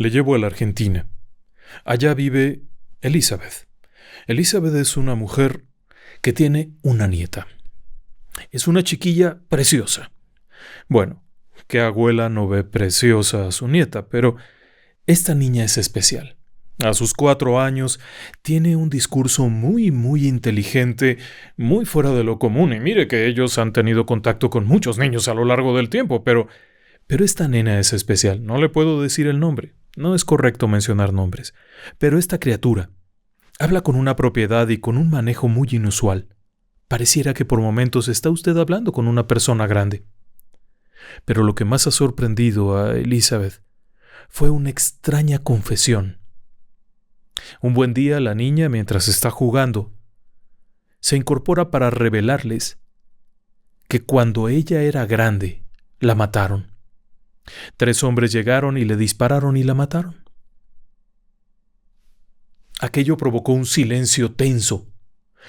Le llevo a la Argentina. Allá vive Elizabeth. Elizabeth es una mujer que tiene una nieta. Es una chiquilla preciosa. Bueno, ¿qué abuela no ve preciosa a su nieta? Pero esta niña es especial. A sus 4 años tiene un discurso muy inteligente, muy fuera de lo común. Y mire que ellos han tenido contacto con muchos niños a lo largo del tiempo, pero esta nena es especial. No le puedo decir el nombre. No es correcto mencionar nombres. Pero esta criatura habla con una propiedad y con un manejo muy inusual. Pareciera que por momentos está usted hablando con una persona grande. Pero lo que más ha sorprendido a Elizabeth fue una extraña confesión. Un buen día la niña, mientras está jugando, se incorpora para revelarles que cuando ella era grande, la mataron. 3 hombres llegaron y le dispararon y la mataron. Aquello provocó un silencio tenso.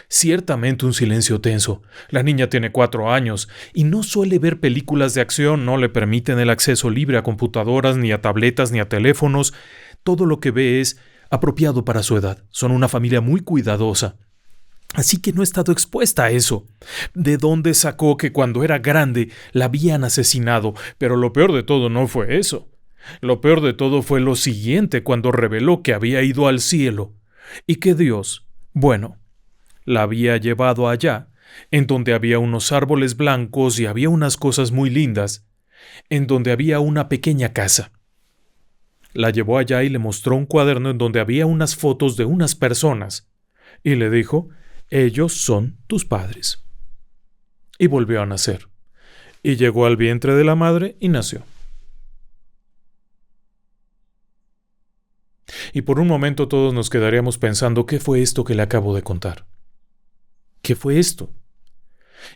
Ciertamente un silencio tenso. La niña tiene 4 años y no suele ver películas de acción, no le permiten el acceso libre a computadoras, ni a tabletas, ni a teléfonos. Todo lo que ve es apropiado para su edad. Son una familia muy cuidadosa. Así que no ha estado expuesta a eso. ¿De dónde sacó que cuando era grande la habían asesinado? Pero lo peor de todo no fue eso. Lo peor de todo fue lo siguiente, cuando reveló que había ido al cielo y que Dios, la había llevado allá, en donde había unos árboles blancos y había unas cosas muy lindas, en donde había una pequeña casa. La llevó allá y le mostró un cuaderno en donde había unas fotos de unas personas, y le dijo: ellos son tus padres. Y volvió a nacer, y llegó al vientre de la madre y nació. Y por un momento todos nos quedaríamos pensando: ¿qué fue esto que le acabo de contar? ¿Qué fue esto?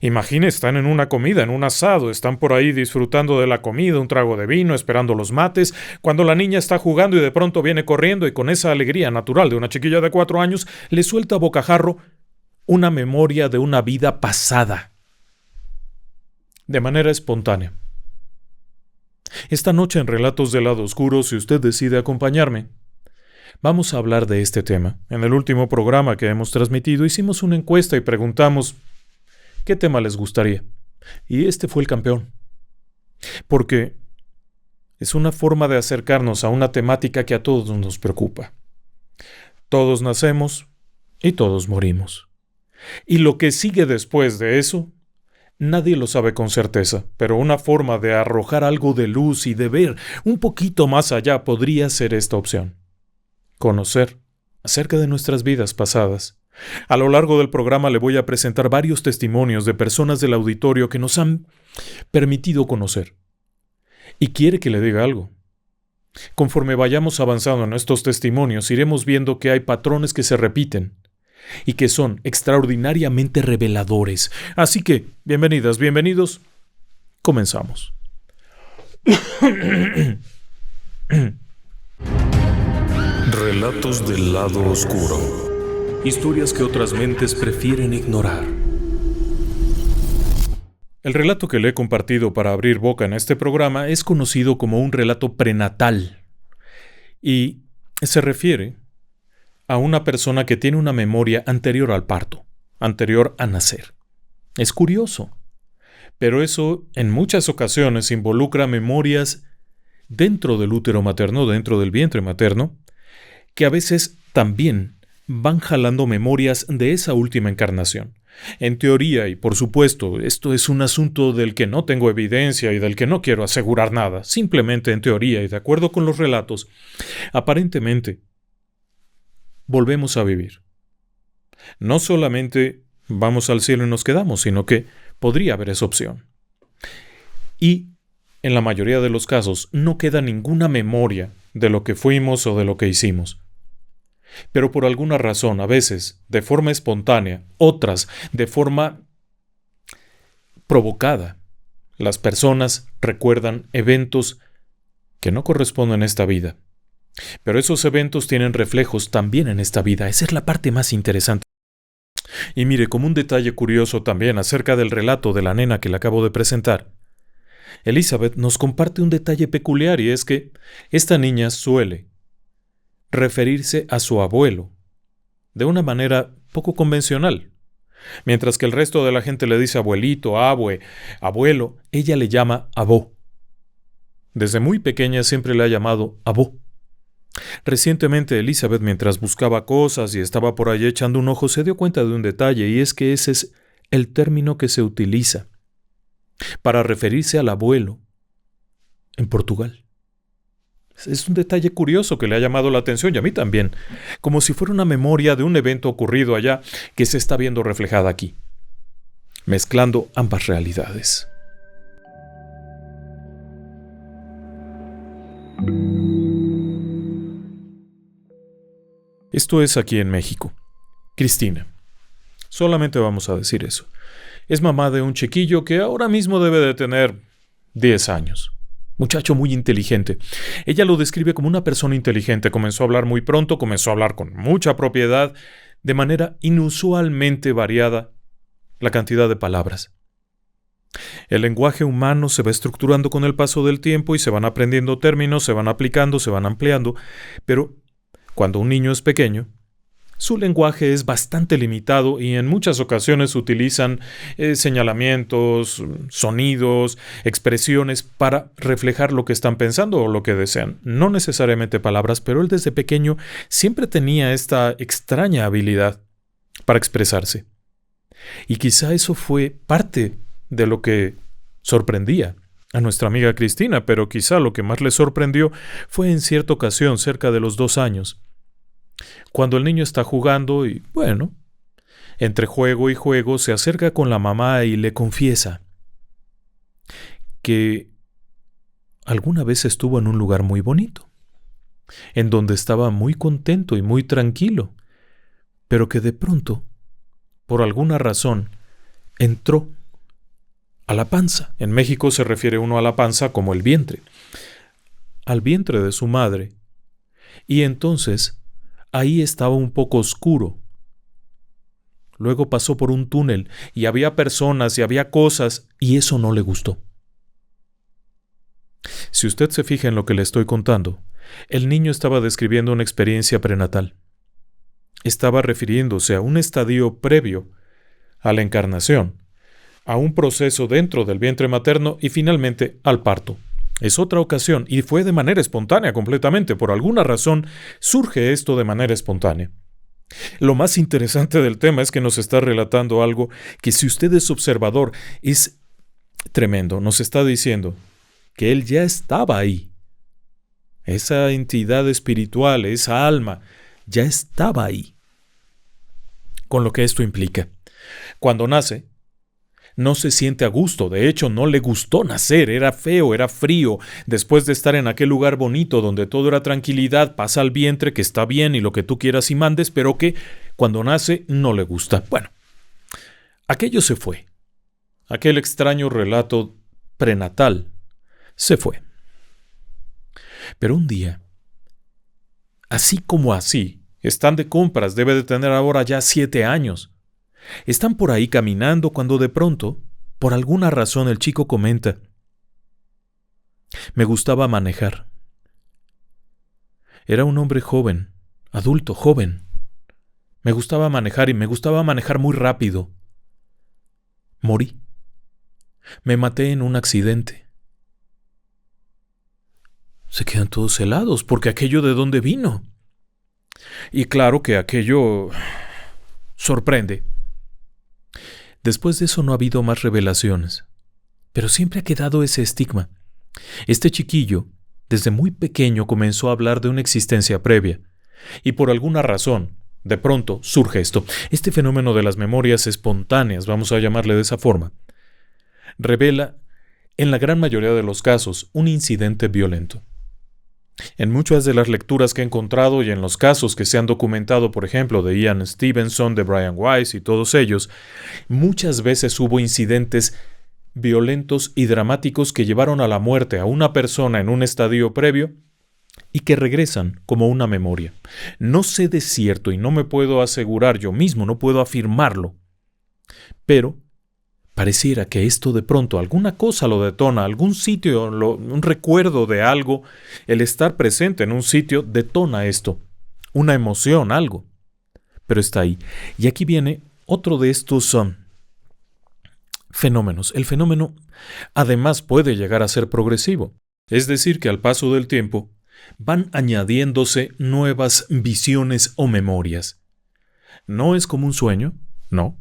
Imagine, están en una comida, en un asado, están por ahí disfrutando de la comida, un trago de vino, esperando los mates, cuando la niña está jugando y de pronto viene corriendo y con esa alegría natural de una chiquilla de 4 años, le suelta a bocajarro una memoria de una vida pasada. De manera espontánea. Esta noche en Relatos del Lado Oscuro, si usted decide acompañarme, vamos a hablar de este tema. En el último programa que hemos transmitido hicimos una encuesta y preguntamos ¿qué tema les gustaría? Y este fue el campeón. Porque es una forma de acercarnos a una temática que a todos nos preocupa. Todos nacemos y todos morimos. Y lo que sigue después de eso, nadie lo sabe con certeza, pero una forma de arrojar algo de luz y de ver un poquito más allá podría ser esta opción. Conocer acerca de nuestras vidas pasadas. A lo largo del programa le voy a presentar varios testimonios de personas del auditorio que nos han permitido conocer. Y quiere que le diga algo. Conforme vayamos avanzando en estos testimonios, iremos viendo que hay patrones que se repiten y que son extraordinariamente reveladores. Así que, bienvenidas, bienvenidos. Comenzamos. Relatos del lado oscuro. Historias que otras mentes prefieren ignorar. El relato que le he compartido para abrir boca en este programa es conocido como un relato prenatal y se refiere a una persona que tiene una memoria anterior al parto, anterior a nacer. Es curioso, pero eso en muchas ocasiones involucra memorias dentro del útero materno, dentro del vientre materno, que a veces también van jalando memorias de esa última encarnación. En teoría, y por supuesto, esto es un asunto del que no tengo evidencia y del que no quiero asegurar nada, simplemente en teoría y de acuerdo con los relatos, aparentemente volvemos a vivir. No solamente vamos al cielo y nos quedamos, sino que podría haber esa opción. Y, en la mayoría de los casos, no queda ninguna memoria de lo que fuimos o de lo que hicimos. Pero por alguna razón, a veces de forma espontánea, otras de forma provocada, las personas recuerdan eventos que no corresponden a esta vida. Pero esos eventos tienen reflejos también en esta vida. Esa es la parte más interesante. Y mire, como un detalle curioso también acerca del relato de la nena que le acabo de presentar, Elizabeth nos comparte un detalle peculiar y es que esta niña suele referirse a su abuelo de una manera poco convencional. Mientras que el resto de la gente le dice abuelito, abue, abuelo, ella le llama abó. Desde muy pequeña siempre le ha llamado abó. Recientemente Elizabeth, mientras buscaba cosas y estaba por allí echando un ojo, se dio cuenta de un detalle, y es que ese es el término que se utiliza para referirse al abuelo en Portugal. Es un detalle curioso que le ha llamado la atención, y a mí también, como si fuera una memoria de un evento ocurrido allá que se está viendo reflejada aquí, mezclando ambas realidades. Esto es aquí en México. Cristina. Solamente vamos a decir eso. Es mamá de un chiquillo que ahora mismo debe de tener 10 años. Muchacho muy inteligente. Ella lo describe como una persona inteligente. Comenzó a hablar muy pronto, comenzó a hablar con mucha propiedad, de manera inusualmente variada la cantidad de palabras. El lenguaje humano se va estructurando con el paso del tiempo y se van aprendiendo términos, se van aplicando, se van ampliando, pero cuando un niño es pequeño, su lenguaje es bastante limitado y en muchas ocasiones utilizan señalamientos, sonidos, expresiones para reflejar lo que están pensando o lo que desean. No necesariamente palabras, pero él desde pequeño siempre tenía esta extraña habilidad para expresarse. Y quizá eso fue parte de lo que sorprendía a nuestra amiga Cristina, pero quizá lo que más le sorprendió fue en cierta ocasión, cerca de los 2 años, cuando el niño está jugando y, bueno, entre juego y juego se acerca con la mamá y le confiesa que alguna vez estuvo en un lugar muy bonito, en donde estaba muy contento y muy tranquilo, pero que de pronto, por alguna razón, entró a la panza. En México se refiere uno a la panza como el vientre, al vientre de su madre, y entonces ahí estaba un poco oscuro. Luego pasó por un túnel y había personas y había cosas, y eso no le gustó. Si usted se fija en lo que le estoy contando, el niño estaba describiendo una experiencia prenatal. Estaba refiriéndose a un estadio previo a la encarnación, a un proceso dentro del vientre materno y finalmente al parto. Es otra ocasión y fue de manera espontánea completamente. Por alguna razón surge esto de manera espontánea. Lo más interesante del tema es que nos está relatando algo que, si usted es observador, es tremendo. Nos está diciendo que él ya estaba ahí. Esa entidad espiritual, esa alma, ya estaba ahí. Con lo que esto implica. Cuando nace, no se siente a gusto, de hecho no le gustó nacer, era feo, era frío. Después de estar en aquel lugar bonito donde todo era tranquilidad, pasa al vientre, que está bien y lo que tú quieras y mandes, pero que cuando nace no le gusta. Bueno, aquello se fue. Aquel extraño relato prenatal se fue. Pero un día, así como así, están de compras, debe de tener ahora ya 7 años. Están por ahí caminando cuando de pronto, por alguna razón, el chico comenta: me gustaba manejar. Era un hombre joven, adulto, joven. Me gustaba manejar y me gustaba manejar muy rápido. Morí. Me maté en un accidente. Se quedan todos helados porque aquello de dónde vino. Y claro que aquello sorprende. Después de eso no ha habido más revelaciones, pero siempre ha quedado ese estigma. Este chiquillo, desde muy pequeño, comenzó a hablar de una existencia previa, y por alguna razón, de pronto, surge esto. Este fenómeno de las memorias espontáneas, vamos a llamarle de esa forma, revela, en la gran mayoría de los casos, un incidente violento. En muchas de las lecturas que he encontrado y en los casos que se han documentado, por ejemplo, de Ian Stevenson, de Brian Weiss y todos ellos, muchas veces hubo incidentes violentos y dramáticos que llevaron a la muerte a una persona en un estadio previo y que regresan como una memoria. No sé de cierto y no me puedo asegurar yo mismo, no puedo afirmarlo, pero Pareciera que esto de pronto, alguna cosa lo detona, algún sitio, un recuerdo de algo, el estar presente en un sitio detona esto, una emoción, algo. Pero está ahí. Y aquí viene otro de estos fenómenos. El fenómeno además puede llegar a ser progresivo. Es decir, que al paso del tiempo van añadiéndose nuevas visiones o memorias. No es como un sueño, no.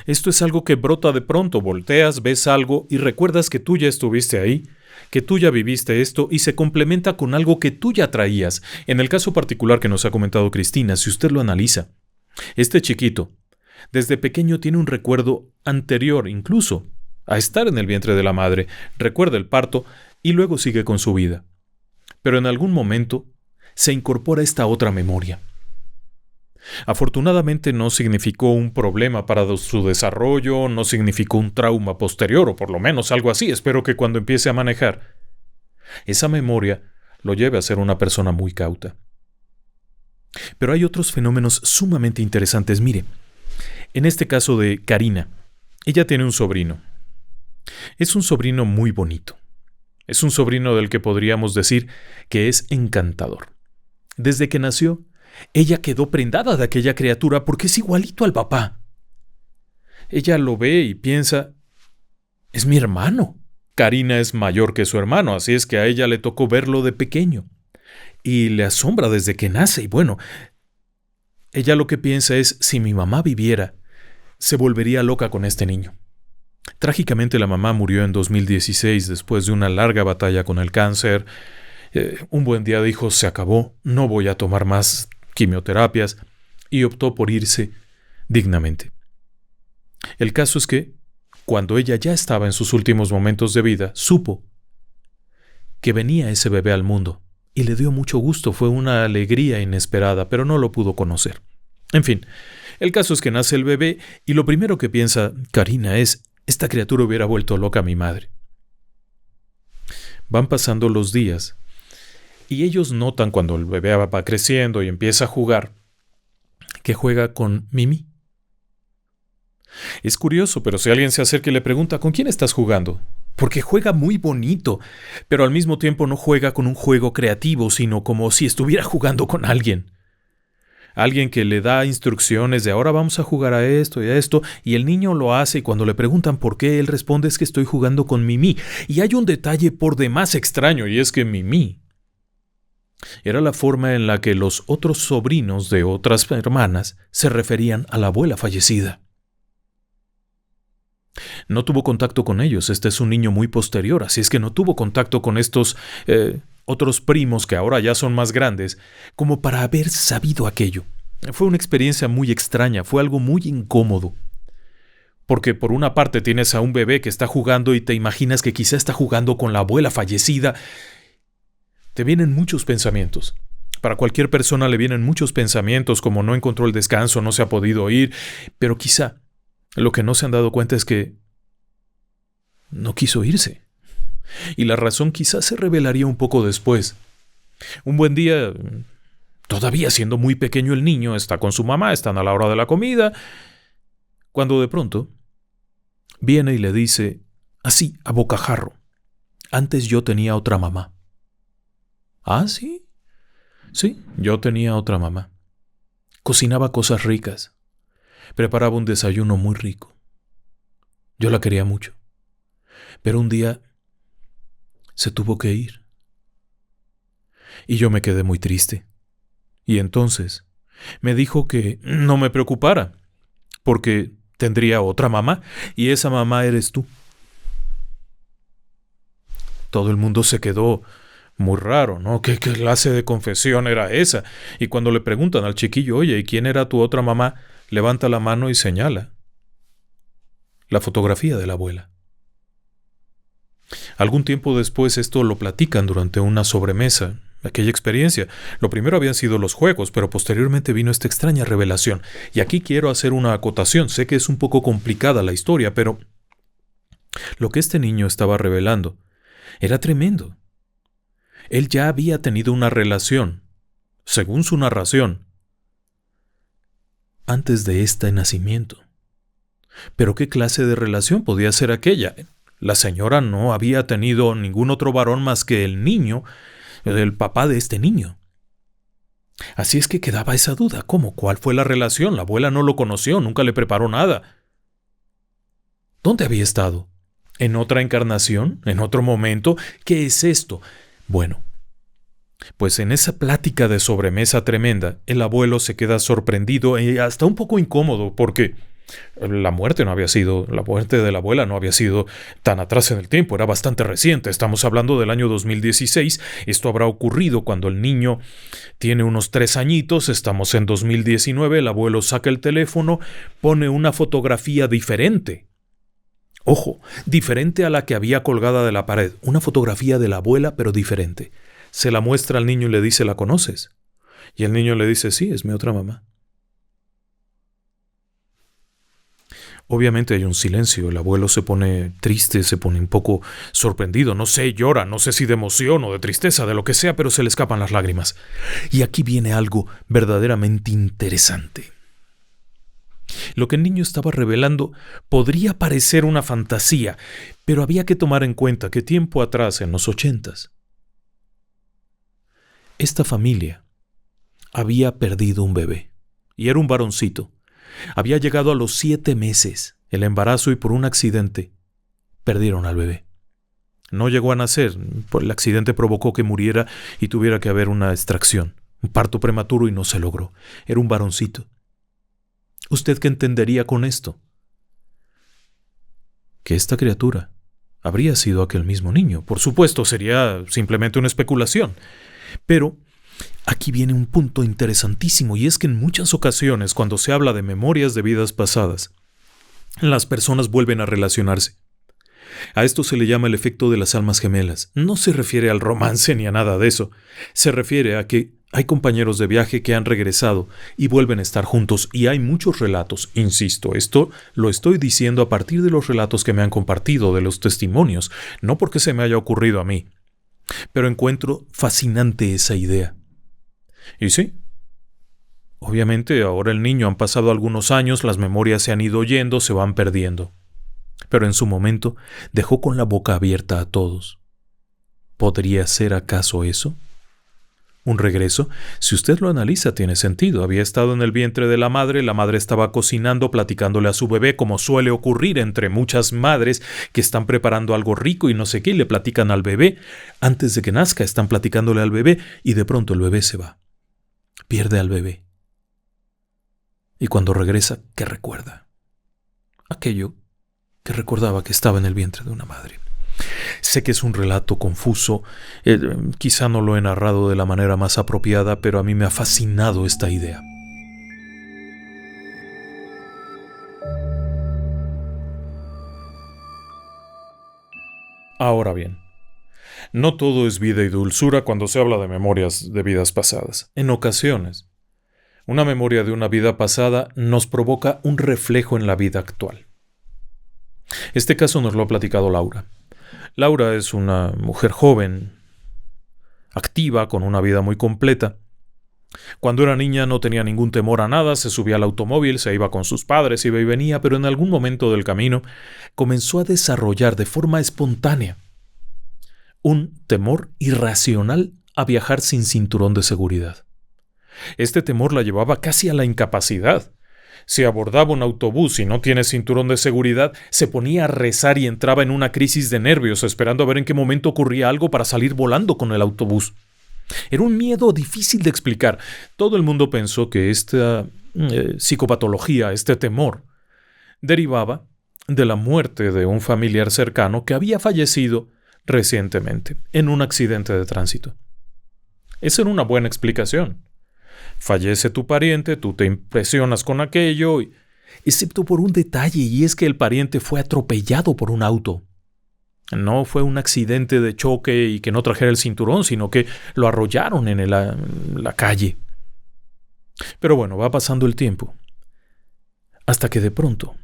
Esto es algo que brota de pronto, volteas, ves algo y recuerdas que tú ya estuviste ahí, que tú ya viviste esto y se complementa con algo que tú ya traías. En el caso particular que nos ha comentado Cristina, si usted lo analiza, este chiquito, desde pequeño tiene un recuerdo anterior incluso a estar en el vientre de la madre, recuerda el parto y luego sigue con su vida. Pero en algún momento se incorpora esta otra memoria. Afortunadamente no significó un problema para su desarrollo, no significó un trauma posterior, o por lo menos algo así. Espero que cuando empiece a manejar, esa memoria lo lleve a ser una persona muy cauta. Pero hay otros fenómenos sumamente interesantes. Mire, en este caso de Karina, ella tiene un sobrino. Es un sobrino muy bonito. Es un sobrino del que podríamos decir que es encantador. Desde que nació, ella quedó prendada de aquella criatura porque es igualito al papá. Ella lo ve y piensa, es mi hermano. Karina es mayor que su hermano, así es que a ella le tocó verlo de pequeño. Y le asombra desde que nace. Y bueno, ella lo que piensa es, si mi mamá viviera, se volvería loca con este niño. Trágicamente la mamá murió en 2016 después de una larga batalla con el cáncer. Un buen día dijo, se acabó, no voy a tomar más quimioterapias, y optó por irse dignamente. El caso es que, cuando ella ya estaba en sus últimos momentos de vida, supo que venía ese bebé al mundo, y le dio mucho gusto, fue una alegría inesperada, pero no lo pudo conocer. En fin, el caso es que nace el bebé, y lo primero que piensa Karina es, esta criatura hubiera vuelto loca a mi madre. Van pasando los días, y ellos notan cuando el bebé va creciendo y empieza a jugar, que juega con Mimi. Es curioso, pero si alguien se acerca y le pregunta, ¿con quién estás jugando? Porque juega muy bonito, pero al mismo tiempo no juega con un juego creativo, sino como si estuviera jugando con alguien. Alguien que le da instrucciones de ahora vamos a jugar a esto, y el niño lo hace y cuando le preguntan por qué, él responde es que estoy jugando con Mimi. Y hay un detalle por demás extraño, y es que Mimi era la forma en la que los otros sobrinos de otras hermanas se referían a la abuela fallecida. No tuvo contacto con ellos, este es un niño muy posterior, así es que no tuvo contacto con estos otros primos que ahora ya son más grandes, como para haber sabido aquello. Fue una experiencia muy extraña, fue algo muy incómodo. Porque por una parte tienes a un bebé que está jugando y te imaginas que quizá está jugando con la abuela fallecida. Te vienen muchos pensamientos. Para cualquier persona le vienen muchos pensamientos como no encontró el descanso, no se ha podido ir, pero quizá lo que no se han dado cuenta es que no quiso irse. Y la razón quizás se revelaría un poco después. Un buen día, todavía siendo muy pequeño el niño, está con su mamá, están a la hora de la comida, cuando de pronto viene y le dice, así, a bocajarro, antes yo tenía otra mamá. ¿Ah, sí? Sí, yo tenía otra mamá. Cocinaba cosas ricas. Preparaba un desayuno muy rico. Yo la quería mucho. Pero un día se tuvo que ir. Y yo me quedé muy triste. Y entonces me dijo que no me preocupara, porque tendría otra mamá, y esa mamá eres tú. Todo el mundo se quedó muy raro, ¿no? ¿Qué clase de confesión era esa? Y cuando le preguntan al chiquillo, oye, ¿y quién era tu otra mamá? Levanta la mano y señala la fotografía de la abuela. Algún tiempo después esto lo platican durante una sobremesa, aquella experiencia. Lo primero habían sido los juegos, pero posteriormente vino esta extraña revelación. Y aquí quiero hacer una acotación. Sé que es un poco complicada la historia, pero lo que este niño estaba revelando era tremendo. Él ya había tenido una relación, según su narración, antes de este nacimiento. Pero ¿qué clase de relación podía ser aquella? La señora no había tenido ningún otro varón más que el niño, el papá de este niño. Así es que quedaba esa duda. ¿Cómo? ¿Cuál fue la relación? La abuela no lo conoció, nunca le preparó nada. ¿Dónde había estado? ¿En otra encarnación? ¿En otro momento? ¿Qué es esto? Bueno, pues en esa plática de sobremesa tremenda, el abuelo se queda sorprendido y hasta un poco incómodo porque la muerte de la abuela no había sido tan atrás en el tiempo, era bastante reciente. Estamos hablando del año 2016. Esto habrá ocurrido cuando el niño tiene unos 3 añitos. Estamos en 2019. El abuelo saca el teléfono, pone una fotografía diferente. Ojo, diferente a la que había colgada de la pared. Una fotografía de la abuela, pero diferente. Se la muestra al niño y le dice: ¿la conoces? Y el niño le dice: sí, es mi otra mamá. Obviamente hay un silencio, el abuelo se pone triste, se pone un poco sorprendido, no sé, llora, no sé si de emoción o de tristeza, de lo que sea, pero se le escapan las lágrimas. Y aquí viene algo verdaderamente interesante. Lo que el niño estaba revelando podría parecer una fantasía, pero había que tomar en cuenta que tiempo atrás, en los 80s, esta familia había perdido un bebé, y era un varoncito. Había llegado a los 7 meses el embarazo y por un accidente perdieron al bebé. No llegó a nacer, el accidente provocó que muriera y tuviera que haber una extracción, un parto prematuro y no se logró. Era un varoncito. ¿Usted qué entendería con esto? Que esta criatura habría sido aquel mismo niño. Por supuesto, sería simplemente una especulación. Pero aquí viene un punto interesantísimo, y es que en muchas ocasiones, cuando se habla de memorias de vidas pasadas, las personas vuelven a relacionarse. A esto se le llama el efecto de las almas gemelas. No se refiere al romance ni a nada de eso. Se refiere a que hay compañeros de viaje que han regresado y vuelven a estar juntos, y hay muchos relatos. Insisto, esto lo estoy diciendo a partir de los relatos que me han compartido, de los testimonios, no porque se me haya ocurrido a mí. Pero encuentro fascinante esa idea. Y sí, obviamente ahora el niño han pasado algunos años, las memorias se han ido yendo, se van perdiendo. Pero en su momento dejó con la boca abierta a todos. ¿Podría ser acaso eso? ¿Un regreso? Si usted lo analiza, tiene sentido. Había estado en el vientre de la madre estaba cocinando, platicándole a su bebé, como suele ocurrir entre muchas madres que están preparando algo rico y no sé qué, y le platican al bebé. Antes de que nazca, están platicándole al bebé, y de pronto el bebé se va. Pierde al bebé. Y cuando regresa, ¿qué recuerda? Aquello que recordaba que estaba en el vientre de una madre. Sé que es un relato confuso, quizá no lo he narrado de la manera más apropiada, pero a mí me ha fascinado esta idea. Ahora bien, no todo es vida y dulzura cuando se habla de memorias de vidas pasadas. En ocasiones, una memoria de una vida pasada nos provoca un reflejo en la vida actual. Este caso nos lo ha platicado Laura. Laura es una mujer joven, activa, con una vida muy completa. Cuando era niña no tenía ningún temor a nada, se subía al automóvil, se iba con sus padres, iba y venía, pero en algún momento del camino comenzó a desarrollar de forma espontánea un temor irracional a viajar sin cinturón de seguridad. Este temor la llevaba casi a la incapacidad. Si abordaba un autobús y no tiene cinturón de seguridad, se ponía a rezar y entraba en una crisis de nervios, esperando a ver en qué momento ocurría algo para salir volando con el autobús. Era un miedo difícil de explicar. Todo el mundo pensó que esta psicopatología, este temor, derivaba de la muerte de un familiar cercano que había fallecido recientemente en un accidente de tránsito. Esa era una buena explicación. Fallece tu pariente, tú te impresionas con aquello, excepto por un detalle, y es que el pariente fue atropellado por un auto. No fue un accidente de choque y que no trajera el cinturón, sino que lo arrollaron en la calle. Pero bueno, va pasando el tiempo, hasta que de pronto,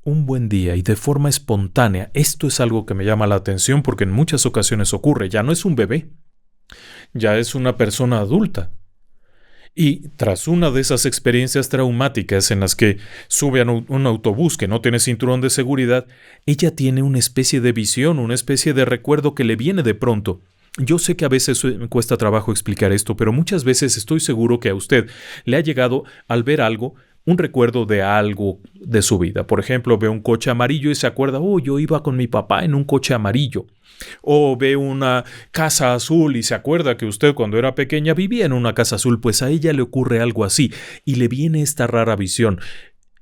un buen día y de forma espontánea, esto es algo que me llama la atención porque en muchas ocasiones ocurre, ya no es un bebé, ya es una persona adulta. Y tras una de esas experiencias traumáticas en las que sube a un autobús que no tiene cinturón de seguridad, ella tiene una especie de visión, una especie de recuerdo que le viene de pronto. Yo sé que a veces me cuesta trabajo explicar esto, pero muchas veces estoy seguro que a usted le ha llegado al ver algo, un recuerdo de algo de su vida. Por ejemplo, ve un coche amarillo y se acuerda, oh, yo iba con mi papá en un coche amarillo. O ve una casa azul y se acuerda que usted cuando era pequeña vivía en una casa azul, pues a ella le ocurre algo así y le viene esta rara visión.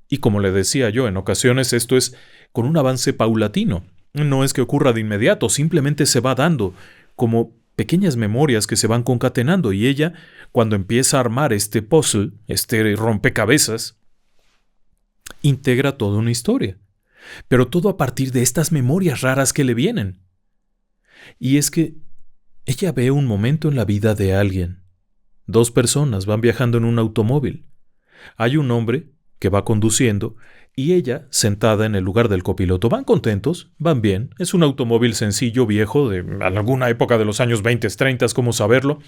Y como le decía yo, en ocasiones esto es con un avance paulatino. No es que ocurra de inmediato, simplemente se va dando como pequeñas memorias que se van concatenando y ella, cuando empieza a armar este puzzle, este rompecabezas, integra toda una historia. Pero todo a partir de estas memorias raras que le vienen. Y es que ella ve un momento en la vida de alguien. 2 personas van viajando en un automóvil. Hay un hombre que va conduciendo y ella sentada en el lugar del copiloto. Van contentos, van bien. Es un automóvil sencillo, viejo, de alguna época de los años 20, 30, ¿cómo saberlo?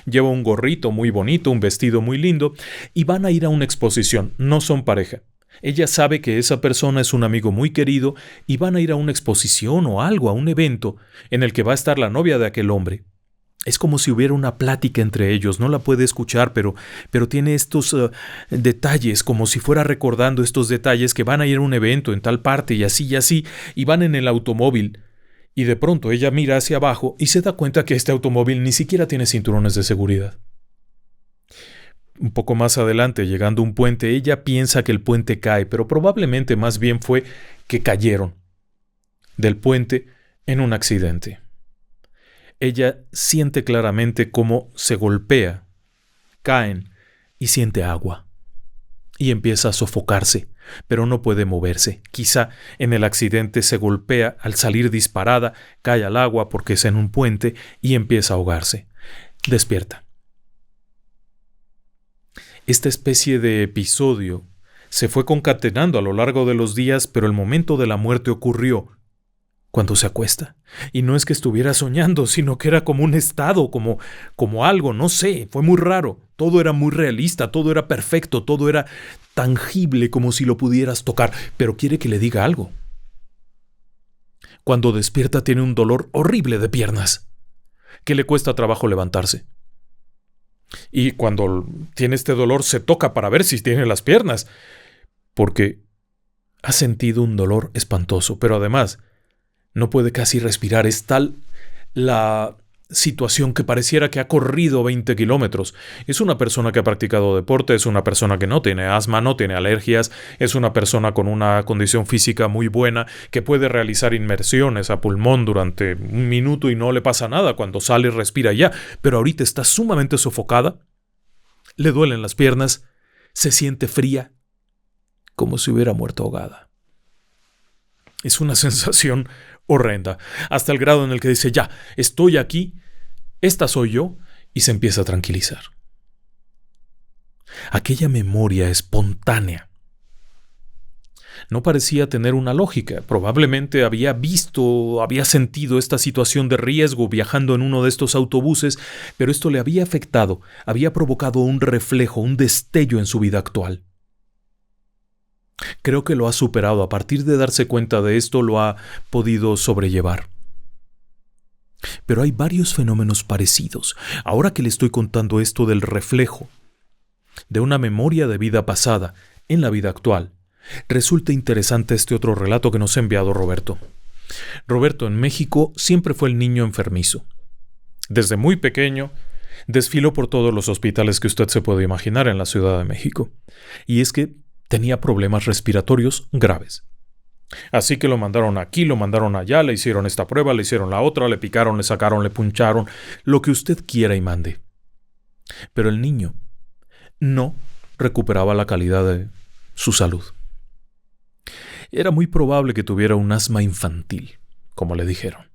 Lleva un gorrito muy bonito, un vestido muy lindo y van a ir a una exposición. No son pareja. Ella sabe que esa persona es un amigo muy querido y van a ir a una exposición o algo, a un evento en el que va a estar la novia de aquel hombre. Es como si hubiera una plática entre ellos, no la puede escuchar, pero tiene estos detalles, como si fuera recordando estos detalles que van a ir a un evento en tal parte y así, y van en el automóvil. Y de pronto ella mira hacia abajo y se da cuenta que este automóvil ni siquiera tiene cinturones de seguridad. Un poco más adelante, llegando a un puente, ella piensa que el puente cae, pero probablemente más bien fue que cayeron del puente en un accidente. Ella siente claramente cómo se golpea, caen y siente agua. Y empieza a sofocarse, pero no puede moverse. Quizá en el accidente se golpea al salir disparada, cae al agua porque es en un puente y empieza a ahogarse. Despierta. Esta especie de episodio se fue concatenando a lo largo de los días, pero el momento de la muerte ocurrió cuando se acuesta. Y no es que estuviera soñando, sino que era como un estado, como algo, no sé, fue muy raro. Todo era muy realista, todo era perfecto, todo era tangible como si lo pudieras tocar. Pero quiere que le diga algo. Cuando despierta tiene un dolor horrible de piernas, que le cuesta trabajo levantarse. Y cuando tiene este dolor se toca para ver si tiene las piernas, porque ha sentido un dolor espantoso, pero además no puede casi respirar. Es tal la situación que pareciera que ha corrido 20 kilómetros. Es una persona que ha practicado deporte, es una persona que no tiene asma, no tiene alergias, es una persona con una condición física muy buena, que puede realizar inmersiones a pulmón durante 1 minuto y no le pasa nada. Cuando sale respira ya, pero ahorita está sumamente sofocada, le duelen las piernas, se siente fría, como si hubiera muerto ahogada. Es una sensación horrenda, hasta el grado en el que dice, ya, estoy aquí, esta soy yo, y se empieza a tranquilizar. Aquella memoria espontánea no parecía tener una lógica. Probablemente había sentido esta situación de riesgo viajando en uno de estos autobuses, pero esto le había afectado, había provocado un reflejo, un destello en su vida actual. Creo que lo ha superado. A partir de darse cuenta de esto, lo ha podido sobrellevar. Pero hay varios fenómenos parecidos. Ahora que le estoy contando esto del reflejo de una memoria de vida pasada en la vida actual, resulta interesante este otro relato que nos ha enviado Roberto. Roberto en México siempre fue el niño enfermizo. Desde muy pequeño desfiló por todos los hospitales que usted se puede imaginar en la Ciudad de México. Y es que tenía problemas respiratorios graves. Así que lo mandaron aquí, lo mandaron allá, le hicieron esta prueba, le hicieron la otra, le picaron, le sacaron, le puncharon, lo que usted quiera y mande. Pero el niño no recuperaba la calidad de su salud. Era muy probable que tuviera un asma infantil, como le dijeron.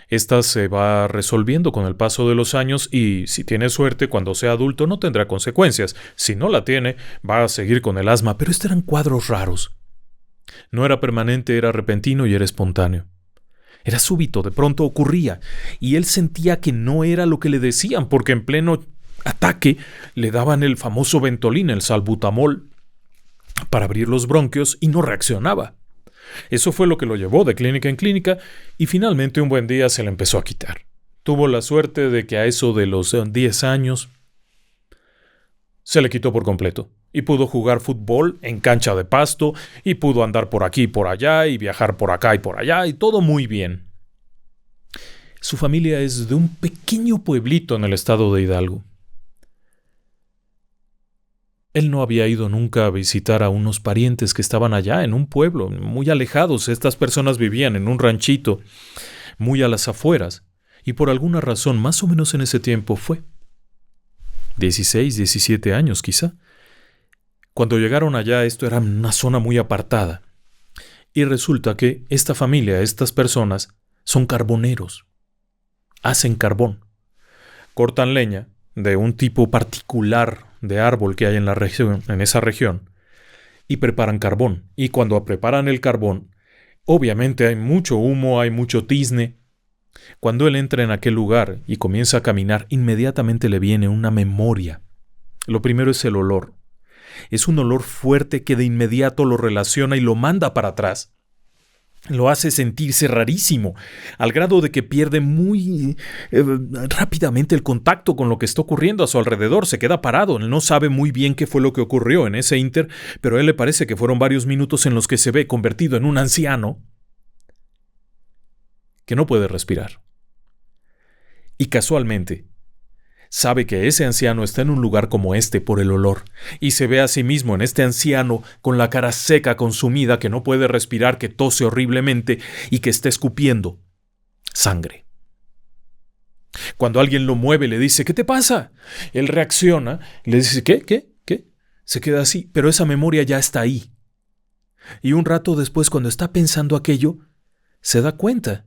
Esta se va resolviendo con el paso de los años y, si tiene suerte, cuando sea adulto no tendrá consecuencias. Si no la tiene, va a seguir con el asma, pero estos eran cuadros raros. No era permanente, era repentino y era espontáneo. Era súbito, de pronto ocurría, y él sentía que no era lo que le decían, porque en pleno ataque le daban el famoso Ventolin, el salbutamol, para abrir los bronquios y no reaccionaba. Eso fue lo que lo llevó de clínica en clínica y finalmente un buen día se le empezó a quitar. Tuvo la suerte de que a eso de los 10 años se le quitó por completo y pudo jugar fútbol en cancha de pasto y pudo andar por aquí y por allá y viajar por acá y por allá y todo muy bien. Su familia es de un pequeño pueblito en el estado de Hidalgo. Él no había ido nunca a visitar a unos parientes que estaban allá en un pueblo, muy alejados. Estas personas vivían en un ranchito, muy a las afueras, y por alguna razón, más o menos en ese tiempo fue 16, 17 años quizá. Cuando llegaron allá, esto era una zona muy apartada. Y resulta que esta familia, estas personas, son carboneros. Hacen carbón. Cortan leña de un tipo particular de árbol que hay en esa región, y preparan carbón. Y cuando preparan el carbón, obviamente hay mucho humo, hay mucho tizne. Cuando él entra en aquel lugar y comienza a caminar, inmediatamente le viene una memoria. Lo primero es el olor. Es un olor fuerte que de inmediato lo relaciona y lo manda para atrás. Lo hace sentirse rarísimo, al grado de que pierde muy rápidamente el contacto con lo que está ocurriendo a su alrededor. Se queda parado, él no sabe muy bien qué fue lo que ocurrió en ese ínter, pero a él le parece que fueron varios minutos en los que se ve convertido en un anciano que no puede respirar. Y casualmente, sabe que ese anciano está en un lugar como este por el olor, y se ve a sí mismo en este anciano con la cara seca, consumida, que no puede respirar, que tose horriblemente y que está escupiendo sangre. Cuando alguien lo mueve, le dice: ¿qué te pasa? Él reacciona, le dice: ¿Qué? Se queda así, pero esa memoria ya está ahí. Y un rato después, cuando está pensando aquello, se da cuenta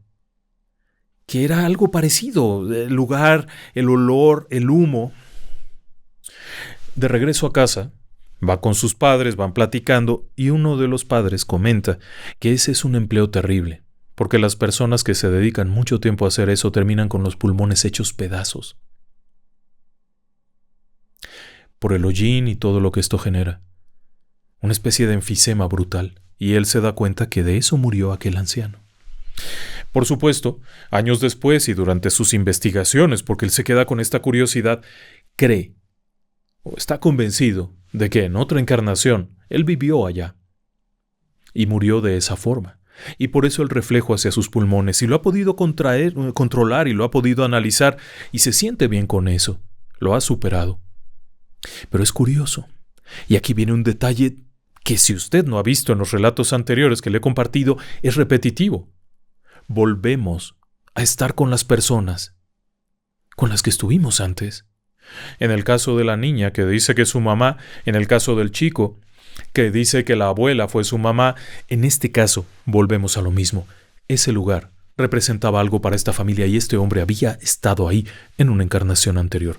que era algo parecido, el lugar, el olor, el humo. De regreso a casa, va con sus padres, van platicando, y uno de los padres comenta que ese es un empleo terrible, porque las personas que se dedican mucho tiempo a hacer eso terminan con los pulmones hechos pedazos, por el hollín y todo lo que esto genera. Una especie de enfisema brutal, y él se da cuenta que de eso murió aquel anciano. Por supuesto, años después y durante sus investigaciones, porque él se queda con esta curiosidad, cree o está convencido de que en otra encarnación él vivió allá y murió de esa forma. Y por eso el reflejo hacia sus pulmones, y lo ha podido controlar y lo ha podido analizar y se siente bien con eso. Lo ha superado. Pero es curioso. Y aquí viene un detalle que, si usted no ha visto en los relatos anteriores que le he compartido, es repetitivo. Volvemos a estar con las personas con las que estuvimos antes. En el caso de la niña, que dice que es su mamá; en el caso del chico, que dice que la abuela fue su mamá. En este caso, volvemos a lo mismo. Ese lugar representaba algo para esta familia y este hombre había estado ahí en una encarnación anterior.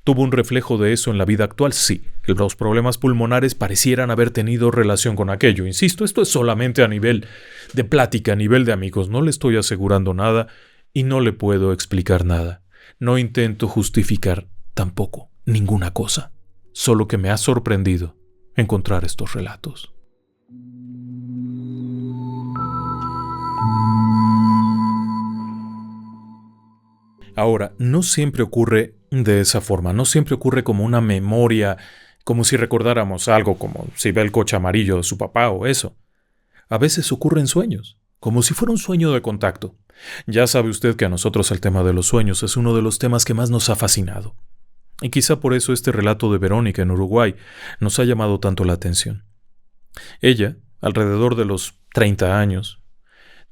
¿Tuvo un reflejo de eso en la vida actual? Sí. Los problemas pulmonares parecieran haber tenido relación con aquello. Insisto, esto es solamente a nivel de plática, a nivel de amigos. No le estoy asegurando nada y no le puedo explicar nada. No intento justificar tampoco ninguna cosa. Solo que me ha sorprendido encontrar estos relatos. Ahora, no siempre ocurre de esa forma, no siempre ocurre como una memoria, como si recordáramos algo, como si ve el coche amarillo de su papá o eso. A veces ocurre en sueños, como si fuera un sueño de contacto. Ya sabe usted que a nosotros el tema de los sueños es uno de los temas que más nos ha fascinado. Y quizá por eso este relato de Verónica en Uruguay nos ha llamado tanto la atención. Ella, alrededor de los 30 años,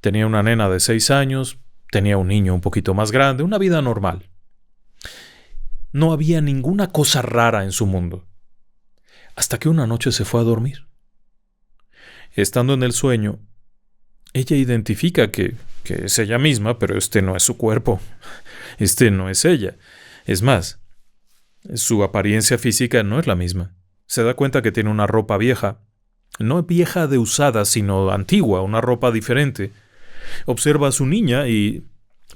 tenía una nena de 6 años, tenía un niño un poquito más grande, una vida normal. No había ninguna cosa rara en su mundo. Hasta que una noche se fue a dormir. Estando en el sueño, ella identifica que es ella misma, pero este no es su cuerpo. Este no es ella. Es más, su apariencia física no es la misma. Se da cuenta que tiene una ropa vieja. No vieja de usada, sino antigua, una ropa diferente. Observa a su niña y,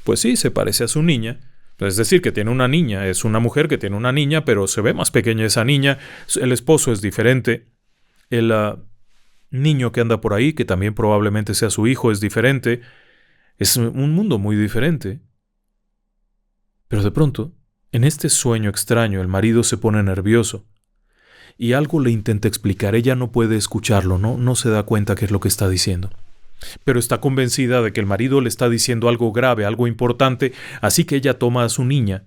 pues sí, se parece a su niña, Es decir, que tiene una niña, es una mujer que tiene una niña, pero se ve más pequeña esa niña, el esposo es diferente, el niño que anda por ahí, que también probablemente sea su hijo, es diferente, es un mundo muy diferente. Pero de pronto, en este sueño extraño, el marido se pone nervioso y algo le intenta explicar. Ella no puede escucharlo, no se da cuenta qué es lo que está diciendo. Pero está convencida de que el marido le está diciendo algo grave, algo importante, así que ella toma a su niña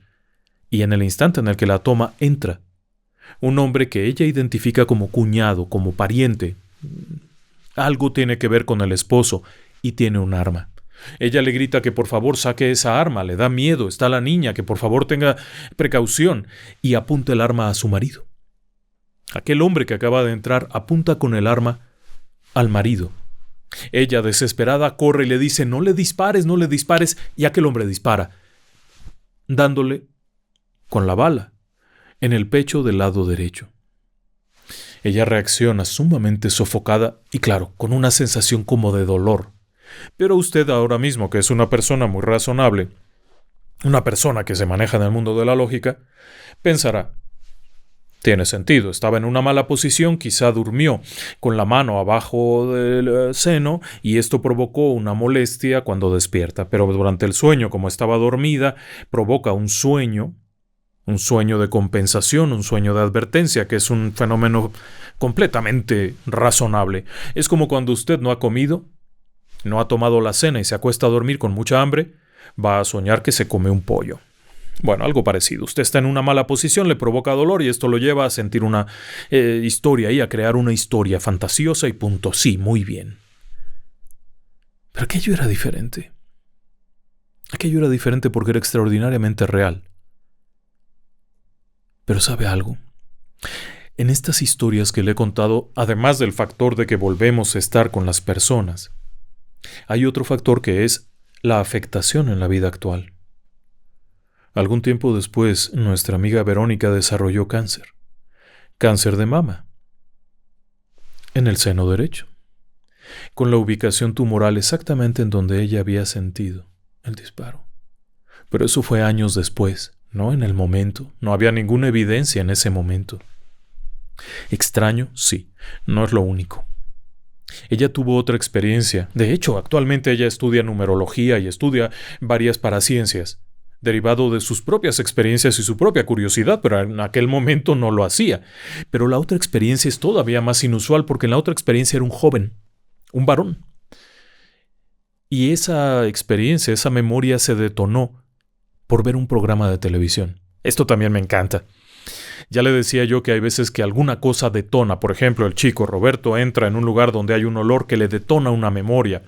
y en el instante en el que la toma entra un hombre que ella identifica como cuñado, como pariente. Algo tiene que ver con el esposo y tiene un arma. Ella le grita que por favor saque esa arma, le da miedo, está la niña, que por favor tenga precaución y apunta el arma a su marido. Aquel hombre que acaba de entrar apunta con el arma al marido. Ella, desesperada, corre y le dice, no le dispares, y aquel hombre dispara, dándole con la bala en el pecho del lado derecho. Ella reacciona sumamente sofocada y, claro, con una sensación como de dolor. Pero usted ahora mismo, que es una persona muy razonable, una persona que se maneja en el mundo de la lógica, pensará, tiene sentido, estaba en una mala posición, quizá durmió con la mano abajo del seno y esto provocó una molestia cuando despierta, pero durante el sueño, como estaba dormida, provoca un sueño de compensación, un sueño de advertencia, que es un fenómeno completamente razonable. Es como cuando usted no ha comido, no ha tomado la cena y se acuesta a dormir con mucha hambre, va a soñar que se come un pollo. Bueno, algo parecido. Usted está en una mala posición, le provoca dolor y esto lo lleva a sentir una historia y a crear una historia fantasiosa y punto. Sí, muy bien. Pero aquello era diferente. Aquello era diferente porque era extraordinariamente real. Pero ¿sabe algo? En estas historias que le he contado, además del factor de que volvemos a estar con las personas, hay otro factor que es la afectación en la vida actual. Algún tiempo después, nuestra amiga Verónica desarrolló cáncer. Cáncer de mama. En el seno derecho. Con la ubicación tumoral exactamente en donde ella había sentido el disparo. Pero eso fue años después, no en el momento. No había ninguna evidencia en ese momento. Extraño, sí, no es lo único. Ella tuvo otra experiencia. De hecho, actualmente ella estudia numerología y estudia varias paraciencias, derivado de sus propias experiencias y su propia curiosidad, pero en aquel momento no lo hacía. Pero la otra experiencia es todavía más inusual porque en la otra experiencia era un joven, un varón. Y esa experiencia, esa memoria se detonó por ver un programa de televisión. Esto también me encanta. Ya le decía yo que hay veces que alguna cosa detona. Por ejemplo, el chico Roberto entra en un lugar donde hay un olor que le detona una memoria.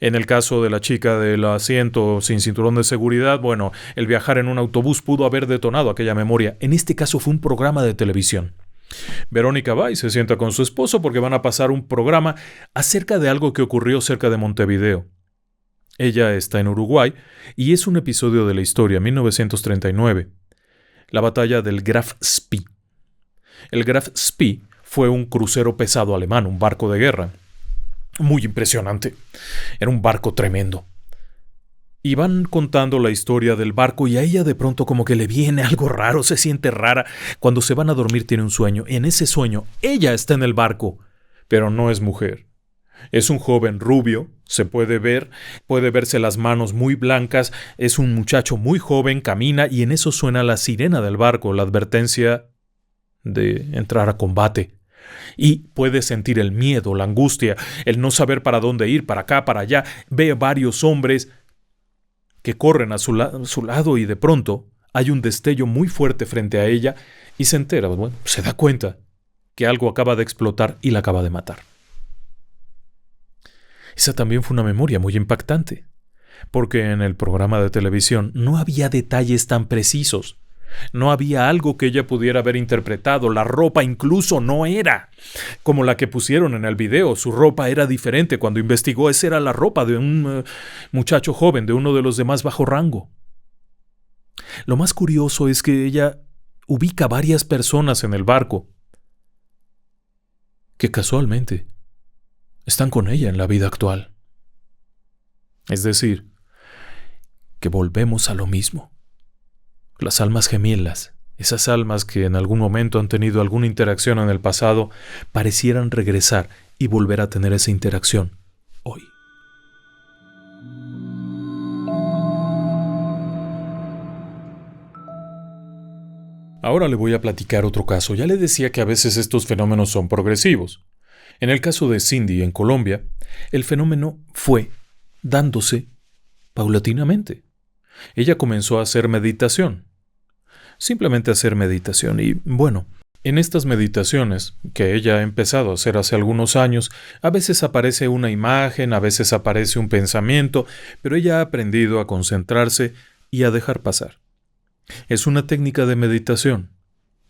En el caso de la chica del asiento sin cinturón de seguridad, bueno, el viajar en un autobús pudo haber detonado aquella memoria. En este caso fue un programa de televisión. Verónica va y se sienta con su esposo porque van a pasar un programa acerca de algo que ocurrió cerca de Montevideo. Ella está en Uruguay y es un episodio de la historia, 1939. La batalla del Graf Spee. El Graf Spee fue un crucero pesado alemán, un barco de guerra. Muy impresionante. Era un barco tremendo. Y van contando la historia del barco y a ella de pronto como que le viene algo raro, se siente rara. Cuando se van a dormir tiene un sueño. En ese sueño ella está en el barco, pero no es mujer. Es un joven rubio, se puede verse las manos muy blancas, es un muchacho muy joven, camina y en eso suena la sirena del barco, la advertencia de entrar a combate. Y puede sentir el miedo, la angustia, el no saber para dónde ir, para acá, para allá. Ve varios hombres que corren a su lado y de pronto hay un destello muy fuerte frente a ella y se entera, se da cuenta que algo acaba de explotar y la acaba de matar. Esa también fue una memoria muy impactante, porque en el programa de televisión no había detalles tan precisos, no había algo que ella pudiera haber interpretado, la ropa incluso no era como la que pusieron en el video, su ropa era diferente, cuando investigó esa era la ropa de un muchacho joven, de uno de los de más bajo rango. Lo más curioso es que ella ubica varias personas en el barco que casualmente están con ella en la vida actual. Es decir, que volvemos a lo mismo. Las almas gemelas, esas almas que en algún momento han tenido alguna interacción en el pasado, parecieran regresar y volver a tener esa interacción hoy. Ahora le voy a platicar otro caso. Ya le decía que a veces estos fenómenos son progresivos. En el caso de Cindy en Colombia, el fenómeno fue dándose paulatinamente. Ella comenzó a hacer meditación. Simplemente hacer meditación. Y bueno, en estas meditaciones que ella ha empezado a hacer hace algunos años, a veces aparece una imagen, a veces aparece un pensamiento, pero ella ha aprendido a concentrarse y a dejar pasar. Es una técnica de meditación.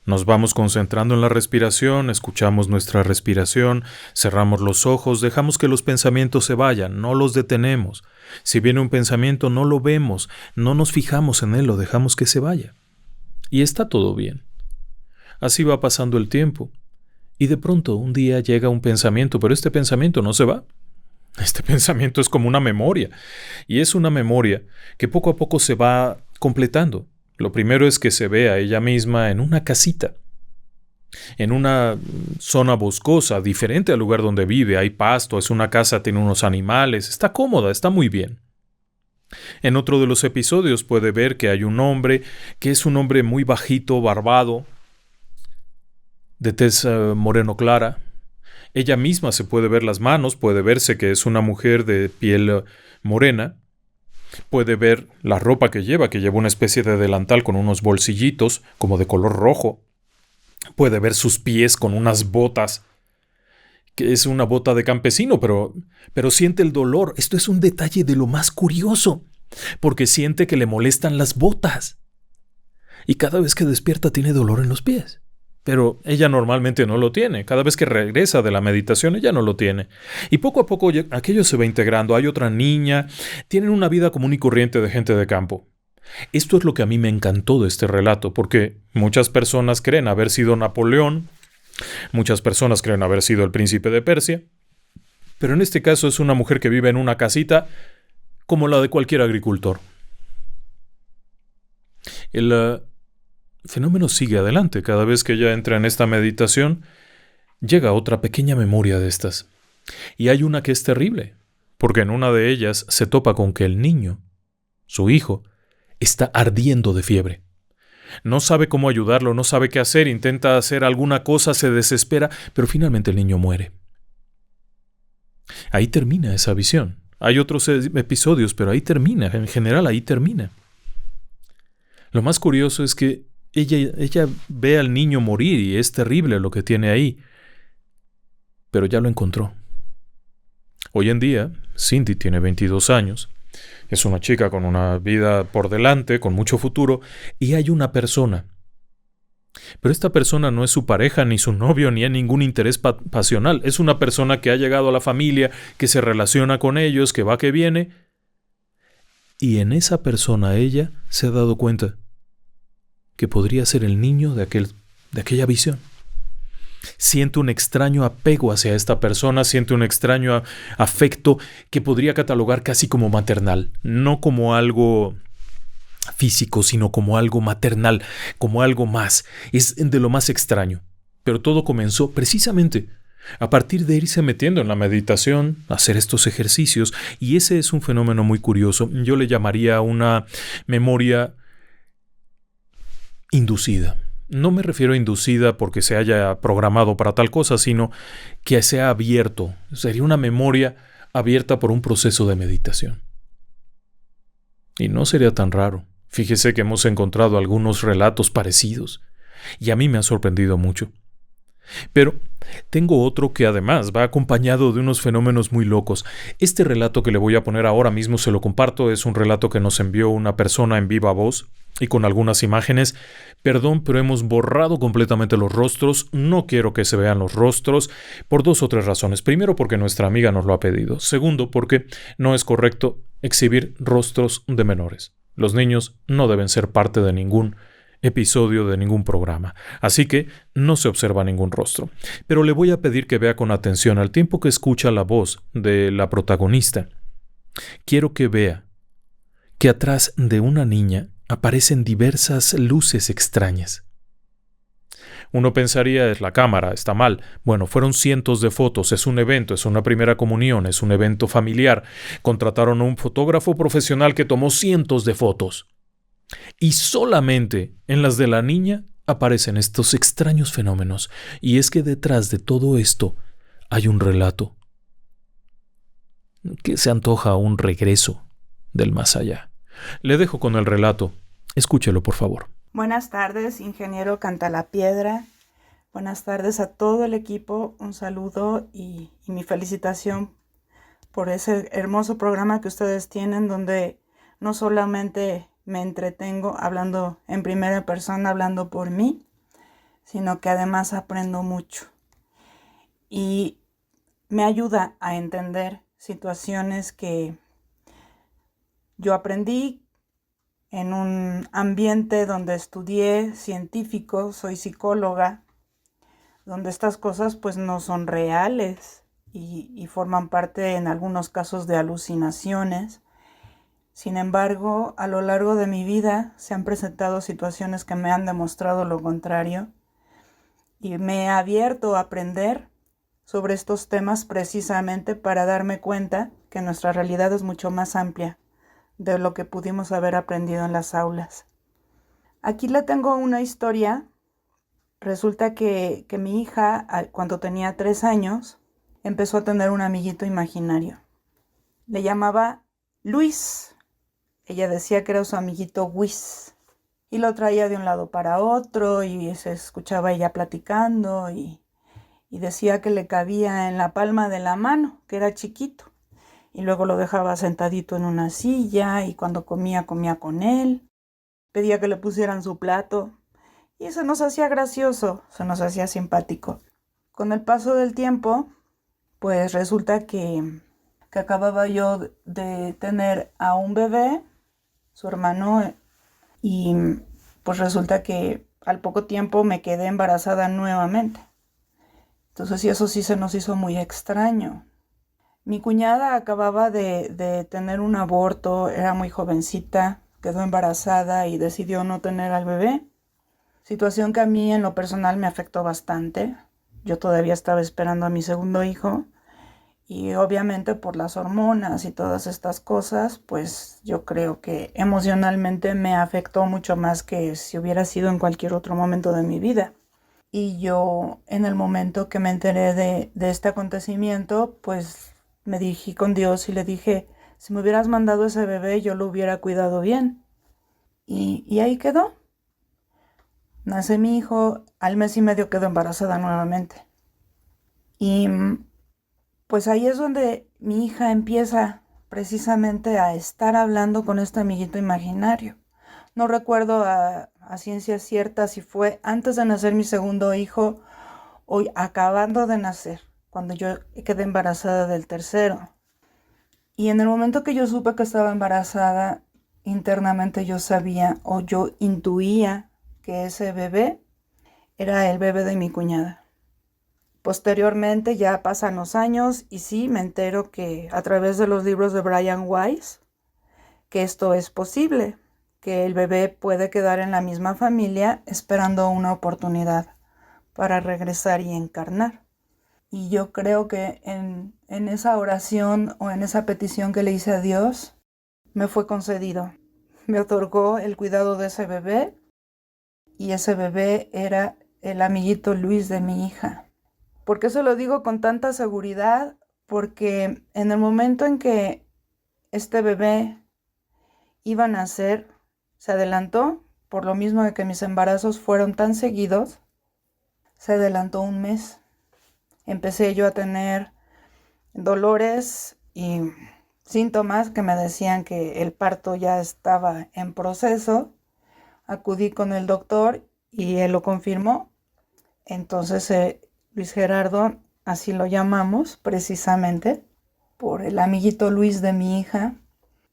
Nos vamos concentrando en la respiración, escuchamos nuestra respiración, cerramos los ojos, dejamos que los pensamientos se vayan, no los detenemos. Si viene un pensamiento, no lo vemos, no nos fijamos en él, lo dejamos que se vaya. Y está todo bien. Así va pasando el tiempo. Y de pronto un día llega un pensamiento, pero este pensamiento no se va. Este pensamiento es como una memoria. Y es una memoria que poco a poco se va completando. Lo primero es que se ve a ella misma en una casita, en una zona boscosa, diferente al lugar donde vive. Hay pasto, es una casa, tiene unos animales, está cómoda, está muy bien. En otro de los episodios puede ver que hay un hombre, que es un hombre muy bajito, barbado, de tez moreno clara. Ella misma se puede ver las manos, puede verse que es una mujer de piel morena. Puede ver la ropa que lleva una especie de delantal con unos bolsillitos como de color rojo. Puede ver sus pies con unas botas, que es una bota de campesino, pero siente el dolor. Esto es un detalle de lo más curioso, porque siente que le molestan las botas. Y cada vez que despierta tiene dolor en los pies. Pero ella normalmente no lo tiene. Cada vez que regresa de la meditación, ella no lo tiene. Y poco a poco aquello se va integrando. Hay otra niña. Tienen una vida común y corriente de gente de campo. Esto es lo que a mí me encantó de este relato, porque muchas personas creen haber sido Napoleón, muchas personas creen haber sido el príncipe de Persia, pero en este caso es una mujer que vive en una casita como la de cualquier agricultor. El fenómeno sigue adelante. Cada vez que ella entra en esta meditación, llega otra pequeña memoria de estas. Y hay una que es terrible, porque en una de ellas se topa con que el niño, su hijo, está ardiendo de fiebre. No sabe cómo ayudarlo, no sabe qué hacer, intenta hacer alguna cosa, se desespera, pero finalmente el niño muere. Ahí termina esa visión. Hay otros episodios, pero ahí termina, en general ahí termina. Lo más curioso es que ella ve al niño morir y es terrible lo que tiene ahí, pero ya lo encontró. Hoy en día, Cindy tiene 22 años, es una chica con una vida por delante, con mucho futuro, y hay una persona. Pero esta persona no es su pareja, ni su novio, ni hay ningún interés pasional. Es una persona que ha llegado a la familia, que se relaciona con ellos, que va, que viene, y en esa persona ella se ha dado cuenta que podría ser el niño de aquella visión. Siente un extraño apego hacia esta persona, siente un extraño afecto que podría catalogar casi como maternal, no como algo físico, sino como algo maternal, como algo más. Es de lo más extraño. Pero todo comenzó precisamente a partir de irse metiendo en la meditación, hacer estos ejercicios, y ese es un fenómeno muy curioso. Yo le llamaría una memoria inducida. No me refiero a inducida porque se haya programado para tal cosa, sino que sea abierto. Sería una memoria abierta por un proceso de meditación. Y no sería tan raro. Fíjese que hemos encontrado algunos relatos parecidos, y a mí me ha sorprendido mucho. Pero tengo otro que además va acompañado de unos fenómenos muy locos. Este relato que le voy a poner ahora mismo se lo comparto, es un relato que nos envió una persona en viva voz y con algunas imágenes. Perdón, pero hemos borrado completamente los rostros. No quiero que se vean los rostros por 2 o 3 razones. Primero, porque nuestra amiga nos lo ha pedido. Segundo, porque no es correcto exhibir rostros de menores. Los niños no deben ser parte de ningún episodio de ningún programa, así que no se observa ningún rostro. Pero le voy a pedir que vea con atención al tiempo que escucha la voz de la protagonista. Quiero que vea que atrás de una niña aparecen diversas luces extrañas. Uno pensaría, es la cámara, está mal. Bueno, fueron cientos de fotos, es un evento, es una primera comunión, es un evento familiar. Contrataron a un fotógrafo profesional que tomó cientos de fotos. Y solamente en las de la niña aparecen estos extraños fenómenos. Y es que detrás de todo esto hay un relato que se antoja un regreso del más allá. Le dejo con el relato. Escúchelo, por favor. Buenas tardes, ingeniero Cantalapiedra. Buenas tardes a todo el equipo. Un saludo y mi felicitación por ese hermoso programa que ustedes tienen, donde no solamente me entretengo hablando en primera persona, hablando por mí, sino que además aprendo mucho. Y me ayuda a entender situaciones que yo aprendí en un ambiente donde estudié científico, soy psicóloga, donde estas cosas pues no son reales y forman parte en algunos casos de alucinaciones. Sin embargo, a lo largo de mi vida se han presentado situaciones que me han demostrado lo contrario y me he abierto a aprender sobre estos temas precisamente para darme cuenta que nuestra realidad es mucho más amplia de lo que pudimos haber aprendido en las aulas. Aquí le tengo una historia. Resulta que mi hija, cuando tenía 3 años, empezó a tener un amiguito imaginario. Le llamaba Luis. Ella decía que era su amiguito Whis. Y lo traía de un lado para otro y se escuchaba ella platicando y decía que le cabía en la palma de la mano, que era chiquito. Y luego lo dejaba sentadito en una silla y cuando comía con él. Pedía que le pusieran su plato y se nos hacía gracioso, se nos hacía simpático. Con el paso del tiempo, pues resulta que acababa yo de tener a un bebé, su hermano, y pues resulta que al poco tiempo me quedé embarazada nuevamente. Entonces eso sí se nos hizo muy extraño. Mi cuñada acababa de tener un aborto, era muy jovencita, quedó embarazada y decidió no tener al bebé. Situación que a mí en lo personal me afectó bastante. Yo todavía estaba esperando a mi segundo hijo y obviamente por las hormonas y todas estas cosas, pues yo creo que emocionalmente me afectó mucho más que si hubiera sido en cualquier otro momento de mi vida. Y yo en el momento que me enteré de este acontecimiento, pues me dirigí con Dios y le dije, si me hubieras mandado ese bebé, yo lo hubiera cuidado bien. Y ahí quedó. Nace mi hijo, al mes y medio quedó embarazada nuevamente. Y pues ahí es donde mi hija empieza precisamente a estar hablando con este amiguito imaginario. No recuerdo a ciencia cierta si fue antes de nacer mi segundo hijo o acabando de nacer, cuando yo quedé embarazada del tercero. Y en el momento que yo supe que estaba embarazada, internamente yo sabía o yo intuía que ese bebé era el bebé de mi cuñada. Posteriormente ya pasan los años y sí me entero que a través de los libros de Brian Weiss, que esto es posible, que el bebé puede quedar en la misma familia esperando una oportunidad para regresar y encarnar. Y yo creo que en esa oración o en esa petición que le hice a Dios, me fue concedido. Me otorgó el cuidado de ese bebé y ese bebé era el amiguito Luis de mi hija. ¿Por qué se lo digo con tanta seguridad? Porque en el momento en que este bebé iba a nacer, se adelantó, por lo mismo de que mis embarazos fueron tan seguidos, se adelantó un mes. Empecé yo a tener dolores y síntomas que me decían que el parto ya estaba en proceso. Acudí con el doctor y él lo confirmó. Entonces Luis Gerardo, así lo llamamos precisamente, por el amiguito Luis de mi hija.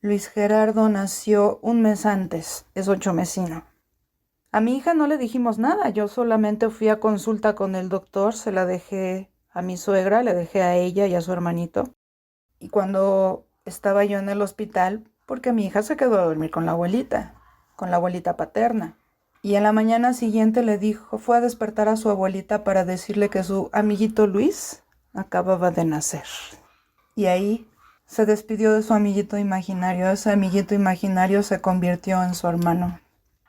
Luis Gerardo nació un mes antes, es 8mesino. A mi hija no le dijimos nada, yo solamente fui a consulta con el doctor, se la dejé a mi suegra, le dejé a ella y a su hermanito. Y cuando estaba yo en el hospital, porque mi hija se quedó a dormir con la abuelita, con la abuelita paterna. Y en la mañana siguiente fue a despertar a su abuelita para decirle que su amiguito Luis acababa de nacer. Y ahí se despidió de su amiguito imaginario. Ese amiguito imaginario se convirtió en su hermano.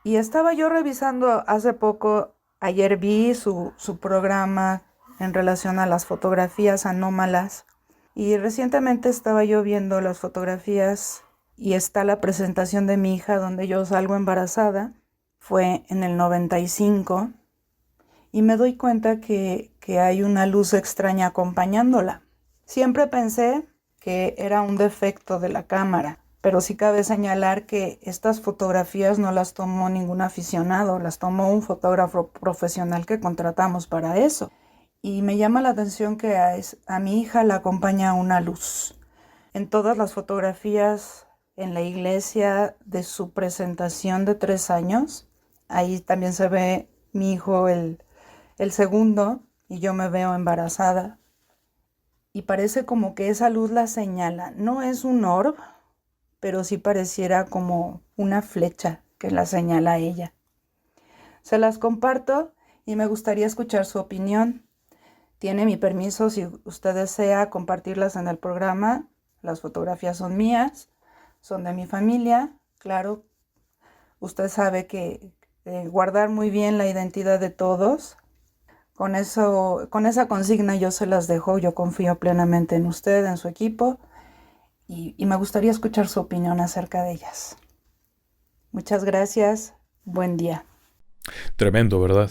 Y estaba yo revisando hace poco, ayer vi su programa en relación a las fotografías anómalas. Y recientemente estaba yo viendo las fotografías y está la presentación de mi hija donde yo salgo embarazada. Fue en el 95 y me doy cuenta que hay una luz extraña acompañándola. Siempre pensé que era un defecto de la cámara, pero sí cabe señalar que estas fotografías no las tomó ningún aficionado, las tomó un fotógrafo profesional que contratamos para eso. Y me llama la atención que a mi hija la acompaña una luz. En todas las fotografías en la iglesia de su presentación de 3 años, ahí también se ve mi hijo el segundo y yo me veo embarazada. Y parece como que esa luz la señala. No es un orb, pero sí pareciera como una flecha que la señala a ella. Se las comparto y me gustaría escuchar su opinión. Tiene mi permiso si usted desea compartirlas en el programa. Las fotografías son mías, son de mi familia. Claro, usted sabe que guardar muy bien la identidad de todos. Con esa consigna yo se las dejo. Yo confío plenamente en usted, en su equipo. Y me gustaría escuchar su opinión acerca de ellas. Muchas gracias. Buen día. Tremendo, ¿verdad?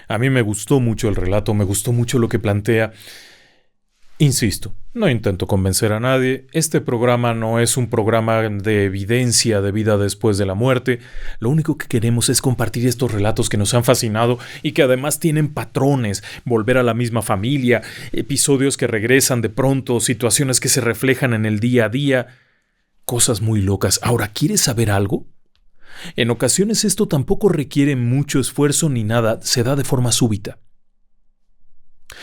A mí me gustó mucho el relato, me gustó mucho lo que plantea. Insisto, no intento convencer a nadie. Este programa no es un programa de evidencia de vida después de la muerte. Lo único que queremos es compartir estos relatos que nos han fascinado y que además tienen patrones, volver a la misma familia, episodios que regresan de pronto, situaciones que se reflejan en el día a día, cosas muy locas. Ahora, ¿quieres saber algo? En ocasiones esto tampoco requiere mucho esfuerzo ni nada, se da de forma súbita.